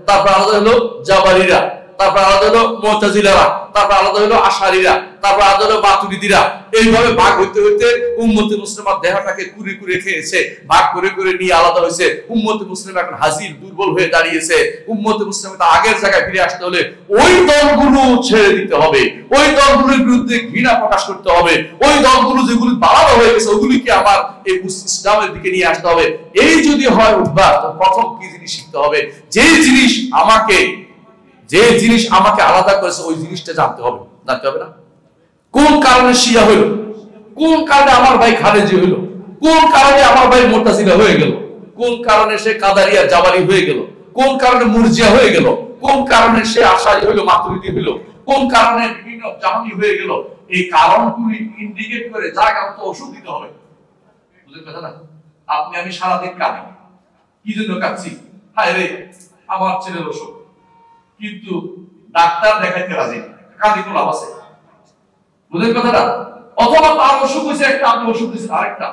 তারপর আলাদা হলো জাবারিরা, তারপর আলাদা হলো মুতাজিলারা, তারপর আলাদা হলো আশারিরা, তারপর আলাদা হলো মাতুরিদিরা। এইভাবে ভাগ হইতে হইতে উম্মতে মুসলিমার দেহটাকে কুরে কুরে খেয়েছে, ভাগ করে করে নিয়ে আলাদা হয়েছে। উম্মতে মুসলিম এখন হাজির, দুর্বল হয়ে দাঁড়িয়েছে। উম্মতে মুসলিম আগের জায়গায় ফিরে আসতে হলে ওই দলগুলো ছেড়ে দিতে হবে, ওই দলগুলোর বিরুদ্ধে ঘৃণা প্রকাশ করতে হবে, ওই দলগুলো যেগুলো বাড়ানো হয়ে গেছে ওগুলিকে আবার এই ইসলামের দিকে নিয়ে আসতে হবে। এই যদি হয় উদ্ধার, তো প্রথম কি জিনিস শিখতে হবে? যে জিনিস আমাকে আলাদা করেছে ওই জিনিসটা জানতে হবে না? কোন কারণে শিয়া হইল, কোন কারণে আমার ভাই খারেজি হইল, কোন কারণে আমার ভাই মুতাজিলা হয়ে গেল, কোন কারণে সে কাদারিয়া জাবারি হয়ে গেল, কোন কারণে মুরজিয়া হয়ে গেল, কোন কারণে সে আশারি হইল, মাতুরিদি হইল, কোন কারণে বিভিন্ন জাহানি হয়ে গেল। এই কারণগুলি ইন্ডিকেট করে জায়গা মতো ওষুধ দিতে হবে। বুঝলেন কথা না? আপনি আমি সারাদিন কাঁদি, কি জন্য কাঁদছি? হায় রে আমার ছেলের অসুখ, কিন্তু ডাক্তার দেখাইতে রাজি না, কাঁদি কোনো লাভ আছে? বুঝলেন কথাটা? অথবা তার অসুখ হয়েছে একটা, আপনি ওষুধ দিচ্ছেন আরেকটা,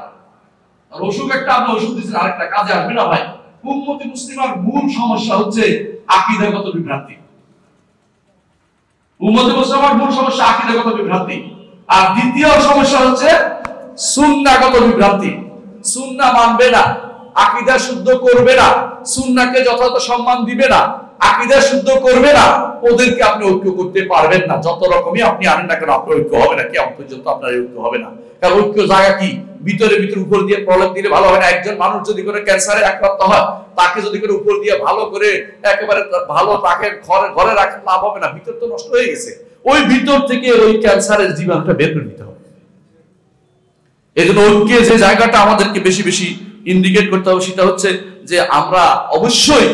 আর অসুখ একটা, আপনি ওষুধ দিচ্ছেন আরেকটা, কাজে আসবে না ভাই। উম্মতে মুসলিমার মূল সমস্যা হচ্ছে আকীদাগত বিভ্রান্তি। উম্মতে মুসলিমার মূল সমস্যা আকীদাগত বিভ্রান্তি। আর দ্বিতীয় সমস্যা হচ্ছে সুন্নাহগত বিভ্রান্তি। সুন্নাহ মানবে না, আকীদা শুদ্ধ করবে না, সুন্নাহকে যথাযথ সম্মান দিবে না, আকীদা শুদ্ধ করবে না, ওদেরকে আপনি ঐক্য করতে পারবেন না। যত রকমই আপনি আনেন না কেন, আপনার ঐক্য হবে না। কিয়ামত পর্যন্ত আপনার ঐক্য হবে না। কারণ ঐক্য জায়গা কি? ভিতরে উপর দিয়ে প্রলেপ দিলে ভালো হয় না। একজন মানুষ যদি করে ক্যান্সারে আক্রান্ত হয়, তাকে যদি করে উপর দিয়ে ভালো করে একেবারে ভালো তাকে ঘরে রাখা লাভ হবে না, ভিতর তো নষ্ট হয়ে গেছে। ওই ভিতর থেকে ওই ক্যান্সারের জীবাণুটা বের করে নিতে হবে। এজন্য ঐক্যের যে জায়গাটা আমাদেরকে বেশি বেশি ইন্ডিকেট করতে হবে সেটা হচ্ছে যে আমরা অবশ্যই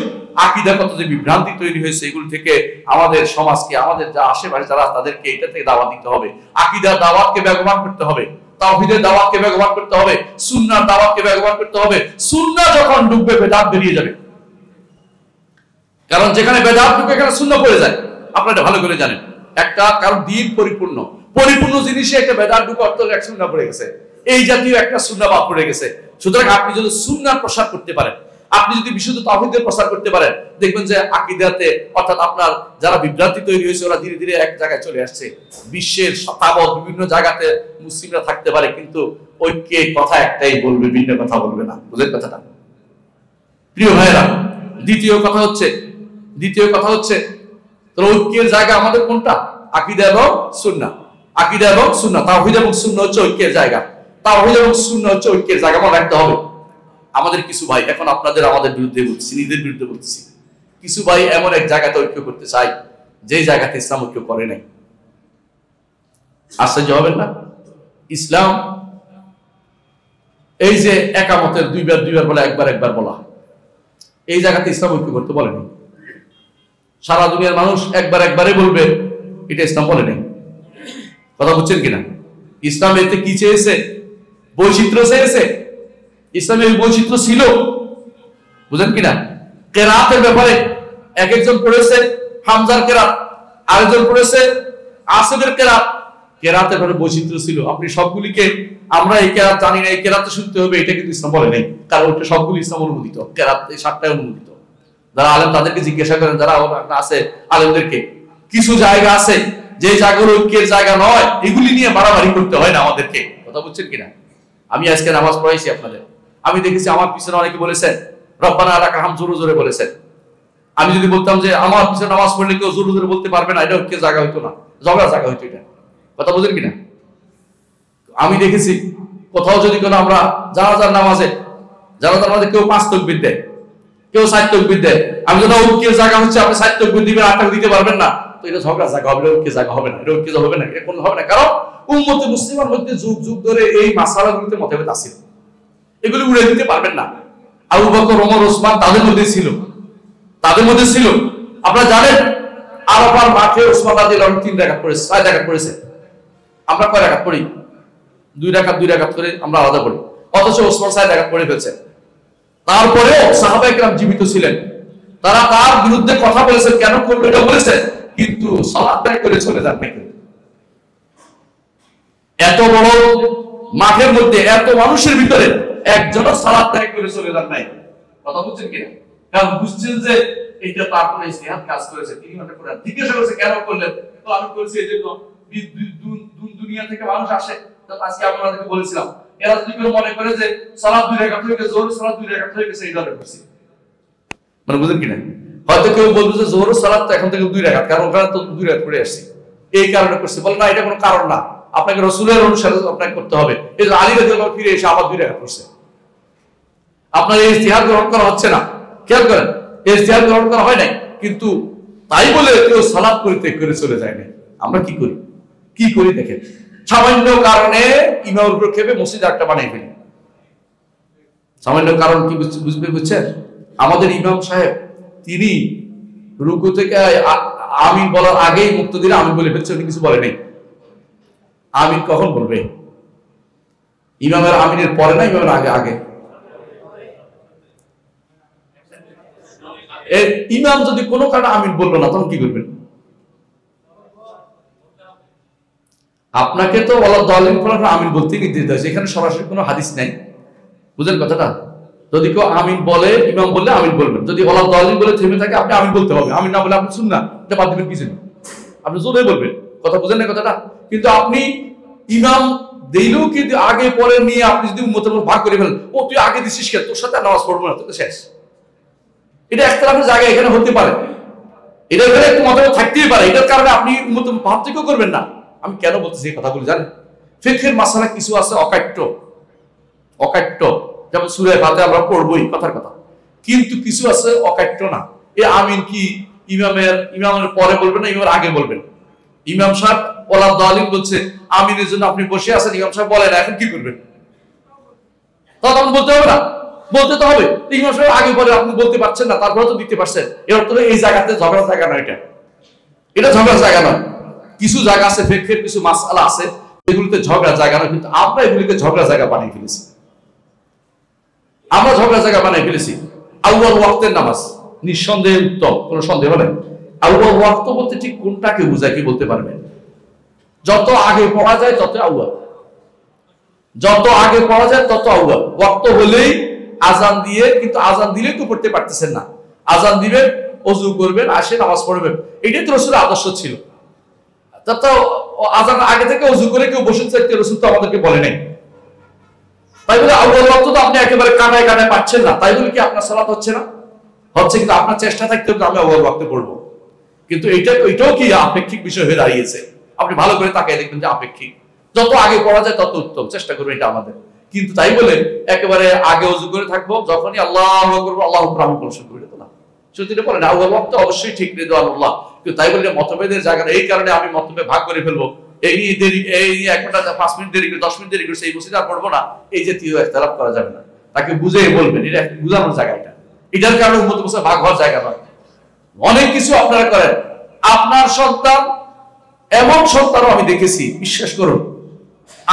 আকীদাগত যে বিভ্রান্তি তৈরি হয়েছে এগুলো থেকে আমাদের সমাজকে, আমাদের যা আশেপাশে যারা তাদেরকে এটা থেকে দাওয়াত দিতে হবে। আকীদার দাওয়াতকে বেগবান করতে হবে, তাওহীদের দাওয়াতকে বেগবান করতে হবে, সুন্নাহর দাওয়াতকে বেগবান করতে হবে। সুন্নাহ যখন ডুববে বেদাত বেরিয়ে যাবে। কারণ যেখানে বেদাত ঢুকে এখানে সুন্নাহ পড়ে যায়। আপনারা ভালো করে জানেন, একটা কারণ দ্বীন পরিপূর্ণ জিনিসে একটা বেদাত ঢুকে অর্থ এক সুন্নাহ পড়ে গেছে, এই জাতীয় একটা সুন্নাহ বাদ পড়ে গেছে। সুতরাং আপনি যদি সুন্নাহ প্রসার করতে পারেন, আপনি যদি বিশুদ্ধ তাওহীদের প্রচার করতে পারেন, দেখবেন যে আকীদাতে অর্থাৎ আপনার যারা বিভ্রান্তি তৈরি হয়েছে ওরা ধীরে ধীরে এক জায়গায় চলে আসছে। বিশ্বের শতাব্দ বিভিন্ন জায়গাতে মুসলিমরা থাকতে পারে, কিন্তু ঐক্যে কথা একটাই বলবে, ভিন্ন কথা বলবে না। বুঝলেন কথাটা? প্রিয় ভাইরা, দ্বিতীয় কথা হচ্ছে তাহলে ঐক্যের জায়গা আমাদের কোনটা? আকীদা এবং সুন্নাহ। আকীদা এবং সুন্নাহ, তাওহীদ এবং সুন্নাহ হচ্ছে ঐক্যের জায়গা। তাওহীদ এবং সুন্নাহ হচ্ছে ঐক্যের জায়গা, মনে রাখতে হবে। আমাদের কিছু ভাই, এখন আমাদের বিরুদ্ধে বলছি, নিজেদের বিরুদ্ধে বলছি, কিছু ভাই এমন এক জায়গাতে ঐক্য করতে চাই যে জায়গাতে ইসলাম ঐক্য করে নাই। আশ্চর্য হবেন না? ইসলাম এই যে একামতের দুইবার বলা, একবার বলা, এই জায়গাতে ইসলাম ঐক্য করতে বলেনি। সারা দুনিয়ার মানুষ একবারে বলবে, এটা ইসলাম বলে নেই। কথা বুঝছেন কিনা? ইসলাম এতে কি চেয়েছে? বৈচিত্র্য চেয়েছে। ইসলামের বৈচিত্র্য ছিল, বুঝেন কিনা? কেরাতের ব্যাপারে এক একজন পড়েছে হামজার কেরাত, আরেকজন পড়েছে আসিফের কেরাত। কেরাতের ব্যাপারে বৈচিত্র্য ছিল। আপনি সবগুলিকে আমরা এই কেরাত জানি না, এই কেরাতে শুনতে হবে, এটা কিন্তু ইসলাম বলে নেই। কারণ ওটা সবগুলি ইসলাম অনুমোদিত, কেরাত এই 7টাই অনুমোদিত। যারা আলেম তাদেরকে জিজ্ঞাসা করেন, যারা আছে আলেমদেরকে, কিছু জায়গা আছে যে জায়গাগুলো ঐক্যের জায়গা নয়, এগুলি নিয়ে মারামারি করতে হয় না আমাদেরকে। কথা বুঝছেন কিনা? আমি আজকে নামাজ পড়াইছি আপনাদের, আমি দেখেছি আমার পিছনে অনেকে বলেছেন রব্বানা লাকাল হামদ জোরে জোরে বলেছেন। আমি যদি বলতাম যে আমার পিছনে নামাজ পড়লে কেউ জোরে জোরে বলতে পারবে না, এটা ঐক্যের জায়গা হইতো না, ঝগড়ার জায়গা হইতো এটা। কথা বুঝেন কিনা? আমি দেখেছি কোথাও যদি কোনো আমরা জানাজার নামাজে কেউ 5 তাকবীর দেয়, কেউ 7 তাকবীর দেয়, আমি যদি ঐক্যের জায়গা হচ্ছে আপনি 7 তাকবীর দিবেন, 8 তাকবীর দিতে পারবেন না, তো এটা ঝগড়ার জায়গা হবে, ঐক্যের জায়গা হবে না। এটা ঐক্য হবে না, এটা কোন হবে না। কারণ উম্মতে মুসলিমের মধ্যে যুগ যুগ ধরে এই মাসালাগুলোতে মতভেদ আছে, এগুলো উড়ে দিতে পারবেন না। আবু বকর, ওমর, ওসমান তাদের মধ্যে ছিল। আপনারা জানেন আরাফার মাঠে ওসমান রাদিয়াল্লাহু আনহু 3 রাকাত পড়েছে, 6 রাকাত পড়েছে। আমরা কয় রাকাত পড়ি? 2 রাকাত করে আমরা আলাদা পড়ি। অথচ ওসমান 6 রাকাত পড়ে ফেলছেন। তারপরেও সাহাবায়ে কেরাম জীবিত ছিলেন, তারা তার বিরুদ্ধে কথা বলেছেন, কেন করলো এটা বলেছেন, কিন্তু সালাত আদায় করে চলে যান নাই। এত বড় মাঠের মধ্যে এত মানুষের ভিতরে একজনও সালাত আদায় করে চলে যান নাই। কথা বুঝছেন কিনা? কারণ বুঝছেন যে এটা তার কোনো ইজতিহাদ কাজ করেছে, তিনি মনে করেন জিজ্ঞাসা করেছে কেন করলেন, তো আমি করেছি এই জন্য দুনিয়া থেকে মানুষ আসে। তো আজকে আমি আপনাদেরকে বলেছিলাম, এরা যদি কেউ মনে করে যে সালাত 2 রাকাত হয়ে গেছে, জোহর সালাত 2 রাকাত হয়ে গেছে, এই ধরনের করছি, মানে বুঝেন কিনা? হয়তো কেউ বলবে যে জোহর সালাত তো এখন থেকে 2 রাকাত, কারণ ওখানে তো 2 রাকাত পড়ে আসছে, এই কারণে করছে। বলে না, এটা কোনো কারণ না, আপনাকে রাসূলের অনুসারে আপনাকে করতে হবে। এই যে আলী রাদিয়াল্লাহু ফিরে এসে আবার 2 রাকাত করছে, আপনার এই ইজতিহাদ গ্রহণ করা হচ্ছে না। খেয়াল করেন, এই ইজতিহাদ গ্রহণ করা হয় নাই, কিন্তু তাই বলে কেউ সালাত পরিত্যাগ করে চলে যায় না। আমরা কি করি দেখেন, সামান্য কারণে ইমামের উপর খেপে মসজিদ একটা বানিয়ে ফেলি। সামান্য কারণ কি বুঝছেন? আমাদের ইমাম সাহেব তিনি রুকু থেকে আমিন বলার আগেই মুক্তাদির আমিন বলে ফেলছে, উনি কিছু বলে নাই। আমিন কখন বলবে? ইমামের আমিনের পরে না, ইমামের আগে। ইমাম যদি কোনো কারণে আমিন বললো না, তখন কি করবেন? আপনাকে তো আমিন বলতে নির্দেশ দেওয়া হয়েছে, এখানে সরাসরি কোনো হাদিস নাই। বুঝলেন কথাটা? যদি কেউ আমিন বলে, ইমাম বললে আমিন বলবেন, যদি ওয়ালা দালিন বলে থেমে থাকে আপনি আমিন বলতে হবে, আমিন না বলে আপনি শুন না, এটা বাদ দিবেন কিছু না, আপনি জোরে বলবেন। কথা বুঝেন না কথাটা? কিন্তু আপনি ইমাম দিলেও কিন্তু আগে পরে নিয়ে আপনি যদি উম্মতের মধ্যে ভাগ করে ফেলেন, ও তুই আগে দিছিস কেন, তোর সাথে নামাজ পড়বো না, তোকে শেষ। এটা ইখতিলাফের জায়গা এখানে হতে পারে, এটা এখানে একটু মতভেদ থাকতেই পারে, এটার কারণে আপনি উম্মতের পার্থক্য করবেন না। আমি কেন বলতেছি এই কথাগুলো জানেন? ফিকহের মাসালা কিছু আছে অকাট্য, যেমন সূরা ফাতিহা আমরা পড়বই কথার কথা, কিন্তু কিছু আছে অকাট্য না। এই আমিন কি ইমামের পরে বলবেন না ইমামের আগে বলবেন? ইমাম সাহেব ওয়ালা দালিন বলছে, আমিনের জন্য আপনি বসে আছেন, ইমাম সাহেব বলেন, এখন কি করবেন? তখন বলতে হবে না? বলতে তো হবে। ইমাম সাহেব আগে পরে আপনি বলতে পারছেন না, তারপরে তো দিতে পারছেন, এর অর্থ এই জায়গাতে ঝগড়ার জায়গা নয়, এটা ঝগড়ার জায়গা নয়। কিছু জায়গা আছে ফিকহের কিছু মাসআলা আছে এগুলোতে ঝগড়ার জায়গা নয়, কিন্তু আমরা এগুলিকে ঝগড়ার জায়গা বানিয়ে ফেলেছি। আউয়াল ওয়াক্তের নামাজ নিঃসন্দেহে উত্তম, কোনো সন্দেহ নেই। আউয়াল ওয়াক্ত বলতে ঠিক কোনটাকে বোঝায়, কি বলতে পারবেন? যত আগে পড়া যায় তত আউয়াল, যত আগে পড়া যায় তত আউয়াল। ওয়াক্ত হলেই আজান দিয়ে, কিন্তু আজান দিলেই তো পড়তে পারতেছেন না, আজান দিবেন, ওযু করবেন, আসে নামাজ পড়বেন, এটাই তো রাসূলের আদর্শ ছিল। আজান আগে থেকে ওযু করে কেউ বসে থাকতে রাসূল তো আমাদেরকে বলে নাই। তাই বলে আউয়াল ওয়াক্ত তো আপনি একেবারে কাটায় কাটায় পাচ্ছেন না, তাই বলে কি আপনার সালাত হচ্ছে না? হচ্ছে, কিন্তু আপনার চেষ্টা থাকতে হবে আমি আউয়াল ওয়াক্তে পড়বো। কিন্তু এটাও কি আপেক্ষিক বিষয় হয়ে দাঁড়িয়েছে। আপনি ভালো করে তাকিয়ে দেখবেন যে আপেক্ষিক, যত আগে পড়া যায় তত উত্তম, চেষ্টা করবেন এটা আমাদের। কিন্তু তাই বলে একেবারে আগে ওযু করে থাকবো, যখনই আল্লাহু আকবার আল্লাহু আকবার আমি বলা শুরু করে দেব না। যদি বলেন আউয়াল ওয়াক্ত অবশ্যই ঠিক রিদওয়ানুল্লাহ, কিন্তু তাই বলে মতভেদের জায়গাটা এই কারণে আমি মতভেদ ভাগ করে ফেলবো, এই দেরি, এই 1 ঘন্টা 5 মিনিট দেরি করে 10 মিনিট দেরি করে সেই মসজিদে আর পড়বো না, এই জাতীয় ইখতিলাফ করা যাবে না। তাকে বুঝিয়ে বলবেন, এটা বুঝানোর জায়গা, এটার কারণে উম্মত মুসলিম ভাগ হওয়ার জায়গা নয়। অনেক কিছু আপনারা করেন, আপনার সন্তান, এমন সন্তানও আমি দেখেছি, বিশ্বাস করুন,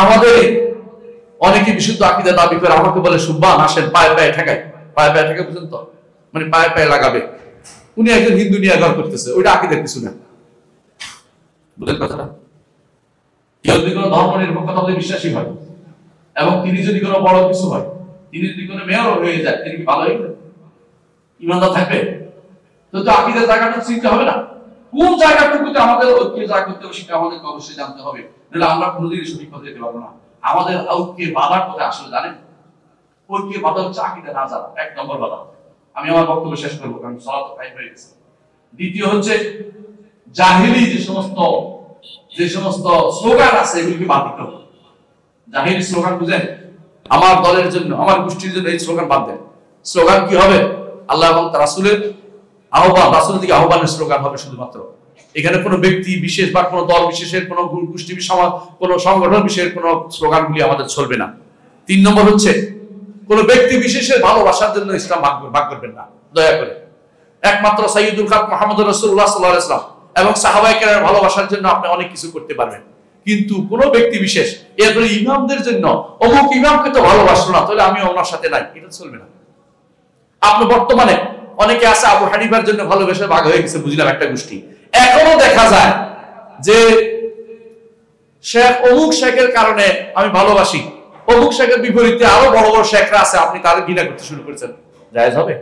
আমাদের অনেকে বিশুদ্ধ আকীদা দাবি করে আমাকে বলে সুবহান আসেন পায়ে পায়ে ঠেকায়, পায়ে পায়ে ঠেকায় বুঝেন তো, মানে পায়ে পায়ে লাগাবে। উনি একজন হিন্দু নিয়ে গড় করতেছে, ওইটা আকীদার কিছু না, বুঝলেন কথাটা? কেউ যদি কোনো ধর্ম নিরপেক্ষতাতে বিশ্বাসী হয় এবং তিনি যদি কোনো বড় কিছু হয়, তিনি যদি কোনো মেয়র হয়ে যায়, তিনি কি ভালো হইবে? ইমানদার থাকবে? তো আকীদার জায়গাটা চিনতে হবে না? কোন জায়গাটুকুতে আমাদের ঐক্য জায়গা করতে হবে সেটা আমাদেরকে অবশ্যই জানতে হবে, নাহলে আমরা কোনোদিনই সঠিক পথে যেতে পারবো না। আমাদের ঐক্যের বাধার কথা আসলে জানেন, ঐক্যের বাধা হচ্ছে আকীদা না জানা, 1 নম্বর বাধা। আমি আমার বক্তব্য শেষ করবো কারণ সালাত টাইম হয়ে গেছে। দ্বিতীয় হচ্ছে জাহেলি যে সমস্ত স্লোগান আছে এগুলিকে বাদ দিতে হবে। জাহেলি স্লোগান বুঝেন? আমার দলের জন্য, আমার গোষ্ঠীর জন্য এই স্লোগান বাদ দেন। স্লোগান কি হবে? আল্লাহ এবং তার রাসূলের আহ্বান, রাসূল থেকে আহ্বানের স্লোগান হবে শুধুমাত্র। এখানে কোনো ব্যক্তি বিশেষ বা কোনো দল বিশেষের, কোনো গোষ্ঠী সমাজ, কোনো সংগঠন বিশেষের কোনো স্লোগানগুলি আমাদের চলবে না। 3 নম্বর হচ্ছে কোন ব্যক্তি বিশেষের ভালোবাসার জন্য ইসলাম ভাগ করবেন না, দয়া করে। একমাত্র সাইয়্যিদুল খালক মুহাম্মদুর রাসূলুল্লাহ সাল্লাল্লাহু আলাইহি ওয়াসাল্লাম এবং সাহাবায়ে কেরামের ভালোবাসার জন্য আপনি অনেক কিছু করতে পারবেন, কিন্তু কোন ব্যক্তি বিশেষ এরপরে ইমামদের জন্য অমুক ইমামকে তো ভালোবাসলো না তাহলে আমি ওনার সাথে নাই, এটা চলবে না। আপনি বর্তমানে অনেকে আছে আবু হানিফার জন্য ভালোবাসা ভাগ হয়ে গেছে, বুঝলাম একটা গোষ্ঠী। এখনো দেখা যায় যে শেখ অমুক শেখের কারণে আমি ভালোবাসি, অমুক শেখের বিপরীতে আরো বড় বড় শেখরা আছে, আপনি তাদের ঘৃণা করতে শুরু করেছেন। জায়েজ হবে?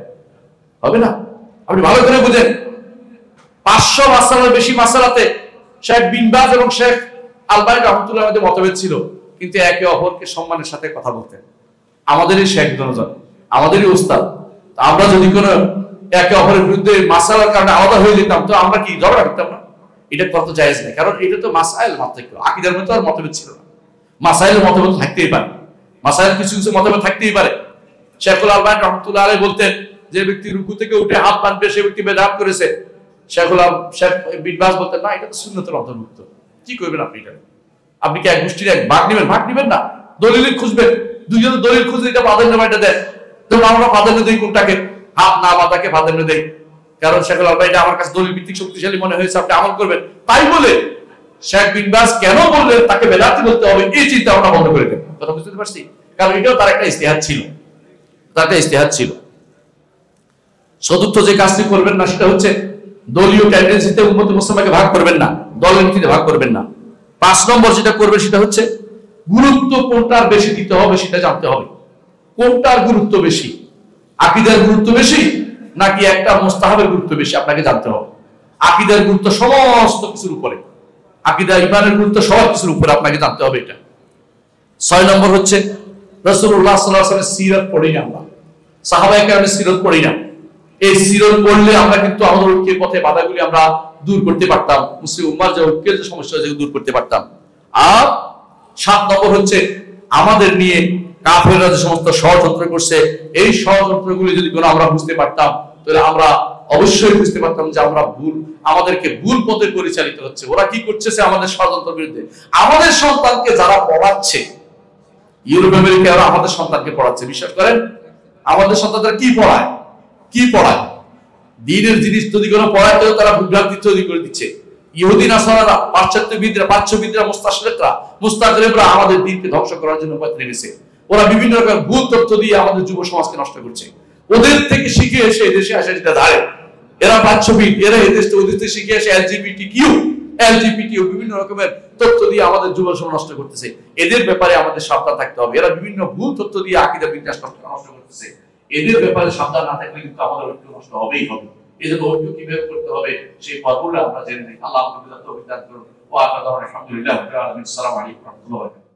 হবে না। আপনি ভালো করে বুঝেন, 500 মাসআলার বেশি মাসআলাতে শেখ বিন বাজ এবং শেখ আলবানী রাহমাতুল্লাহর মধ্যে মতভেদ ছিল, কিন্তু একে অপরকে সম্মানের সাথে কথা বলতেন। আমাদেরই শেখ দুজন, আমাদেরই উস্তাদ, আমরা যদি কোনো একে অপরের বিরুদ্ধে মাসআলার কারণে আলাদা হয়ে যেতাম তো আমরা কি ঝগড়া করতাম না? এটা কত জায়েজ না, কারণ এটা তো মাসাইল মাত্র, আকীদার মধ্যে আর মতভেদ ছিল না। মাসাইলের মতভেদ থাকতেই পারে, মাসাইল কিছু কিছু মতভেদ থাকতেই পারে। শেখুল আলবানী রাহমাতুল্লাহ আলাইহি বলতেন যে ব্যক্তি রুকু থেকে উঠে হাত বাঁধবে সে ব্যক্তি বেদাত করেছে। শেখ বিন বাজ বলতেন না, এটা তো সুন্নতের অন্তর্ভুক্ত। কি করবেন আপনি এটা? আপনি কি এক গোষ্ঠীর এক ভাগ নেবেন না, দলিল খুঁজবেন, দুইজন দলিল খুঁজে এটা প্রাধান্য এটা দেন, তখন আমরা প্রাধান্য দিই কোনটাকে? হাত না বাঁধাকে প্রাধান্য দেই, কারণ শেখুল আলবানী আমার কাছে দলিল ভিত্তিক শক্তিশালী মনে হয়েছে, আপনি আমল করবেন। তাই বলে শেখ বিন বাজ কেন বললেন তাকে বেদাতি বলতে হবে, এই চিন্তা আমরা বন্ধ করে দেব। কথা বুঝতে পারছি? কারণ এটাও তার একটা ইজতিহাদ ছিল, চতুর্থ যে কাজটি করবেন না সেটা হচ্ছে দলীয় টেন্ডেন্সিতে উম্মত মুসলিমাকে ভাগ করবেন না, দলের নীতিতে ভাগ করবেন না। 5 নম্বর যেটা করবে সেটা হচ্ছে গুরুত্ব কোনটার বেশি দিতে হবে সেটা জানতে হবে। কোনটার গুরুত্ব বেশি, আকীদার গুরুত্ব বেশি নাকি একটা মুস্তাহাবের গুরুত্ব বেশি, আপনাকে জানতে হবে। আকীদার গুরুত্ব সমস্ত কিছুর উপরে, আকীদা ঈমানের গুরুত্ব সব কিছুর উপরে আপনাকে জানতে হবে এটা। 6 নম্বর হচ্ছে রাসূলুল্লাহ সাল্লাল্লাহু আলাইহি ওয়াসাল্লামের সিরাত পড়ি না আমরা, সাহাবায়ে কেরামের সিরাত পড়ি না। এই সিরাত পড়লে আমরা কিন্তু আমাদের ঐক্যের পথে বাধাগুলি আমরা দূর করতে পারতাম, মুসলিম উম্মাহর যে ঐক্যের যে সমস্যা আছে দূর করতে পারতাম। আর 7 নম্বর হচ্ছে আমাদের নিয়ে কাফেররা যে সমস্ত ষড়যন্ত্র করছে, এই ষড়যন্ত্রগুলি যদি কোনো আমরা বুঝতে পারতাম তাহলে আমরা অবশ্যই বুঝতে পারতাম যে আমরা আমাদেরকে ভুল পথে পরিচালিত হচ্ছে। ওরা কি করতেছে আমাদের ষড়যন্ত্রের বিরুদ্ধে? আমাদের সন্তানকে যারা পড়াচ্ছে, ইউরোপ আমেরিকা ওরা আমাদের সন্তানকে পড়াচ্ছে, বিশ্বাস করেন? আমাদের সন্তানরা কি পড়ায়? দ্বীনের জিনিস যদি কোনো পড়ায় তো তারা বিভ্রান্তি তৈরি করে দিচ্ছে। ইহুদি নাসারারা, পাশ্চাত্যবিদরা, প্রাচ্যবিদরা, মুস্তাশরিকরা আমাদের দ্বীনকে ধ্বংস করার জন্য পথে নেমেছে। ওরা বিভিন্ন রকম ভুল তথ্য দিয়ে আমাদের যুব সমাজকে নষ্ট করছে। ওদের থেকে শিখে এসে এদেশে আসে যেটা ধারে, এরা প্রাচ্যবিদ, এরা এদেশে ওদের থেকে শিখে এসে এলজিবিটিকিউ বিভিন্ন রকমের তথ্য দিয়ে আমাদের যুব সমাজ নষ্ট করতেছে। এদের ব্যাপারে আমাদের সাবধান থাকতে হবে। এরা বিভিন্ন ভুল তথ্য দিয়ে আকীদা বিন্যাস নষ্ট করতেছে। এদের ব্যাপারে সাবধান না থাকলে কিন্তু আমাদের ঐক্য নষ্ট হবেই হবে। এই জন্য ঐক্য কিভাবে করতে হবে সেই পথগুলো আমরা জেনে নিই। আল্লাহ আমাদের তৌফিক দান করুন। ওয়া আলহামদুলিল্লাহ রাব্বিল আলামিন। আসসালামু আলাইকুম ওয়া রাহমাতুল্লাহি ওয়া বারাকাতুহু।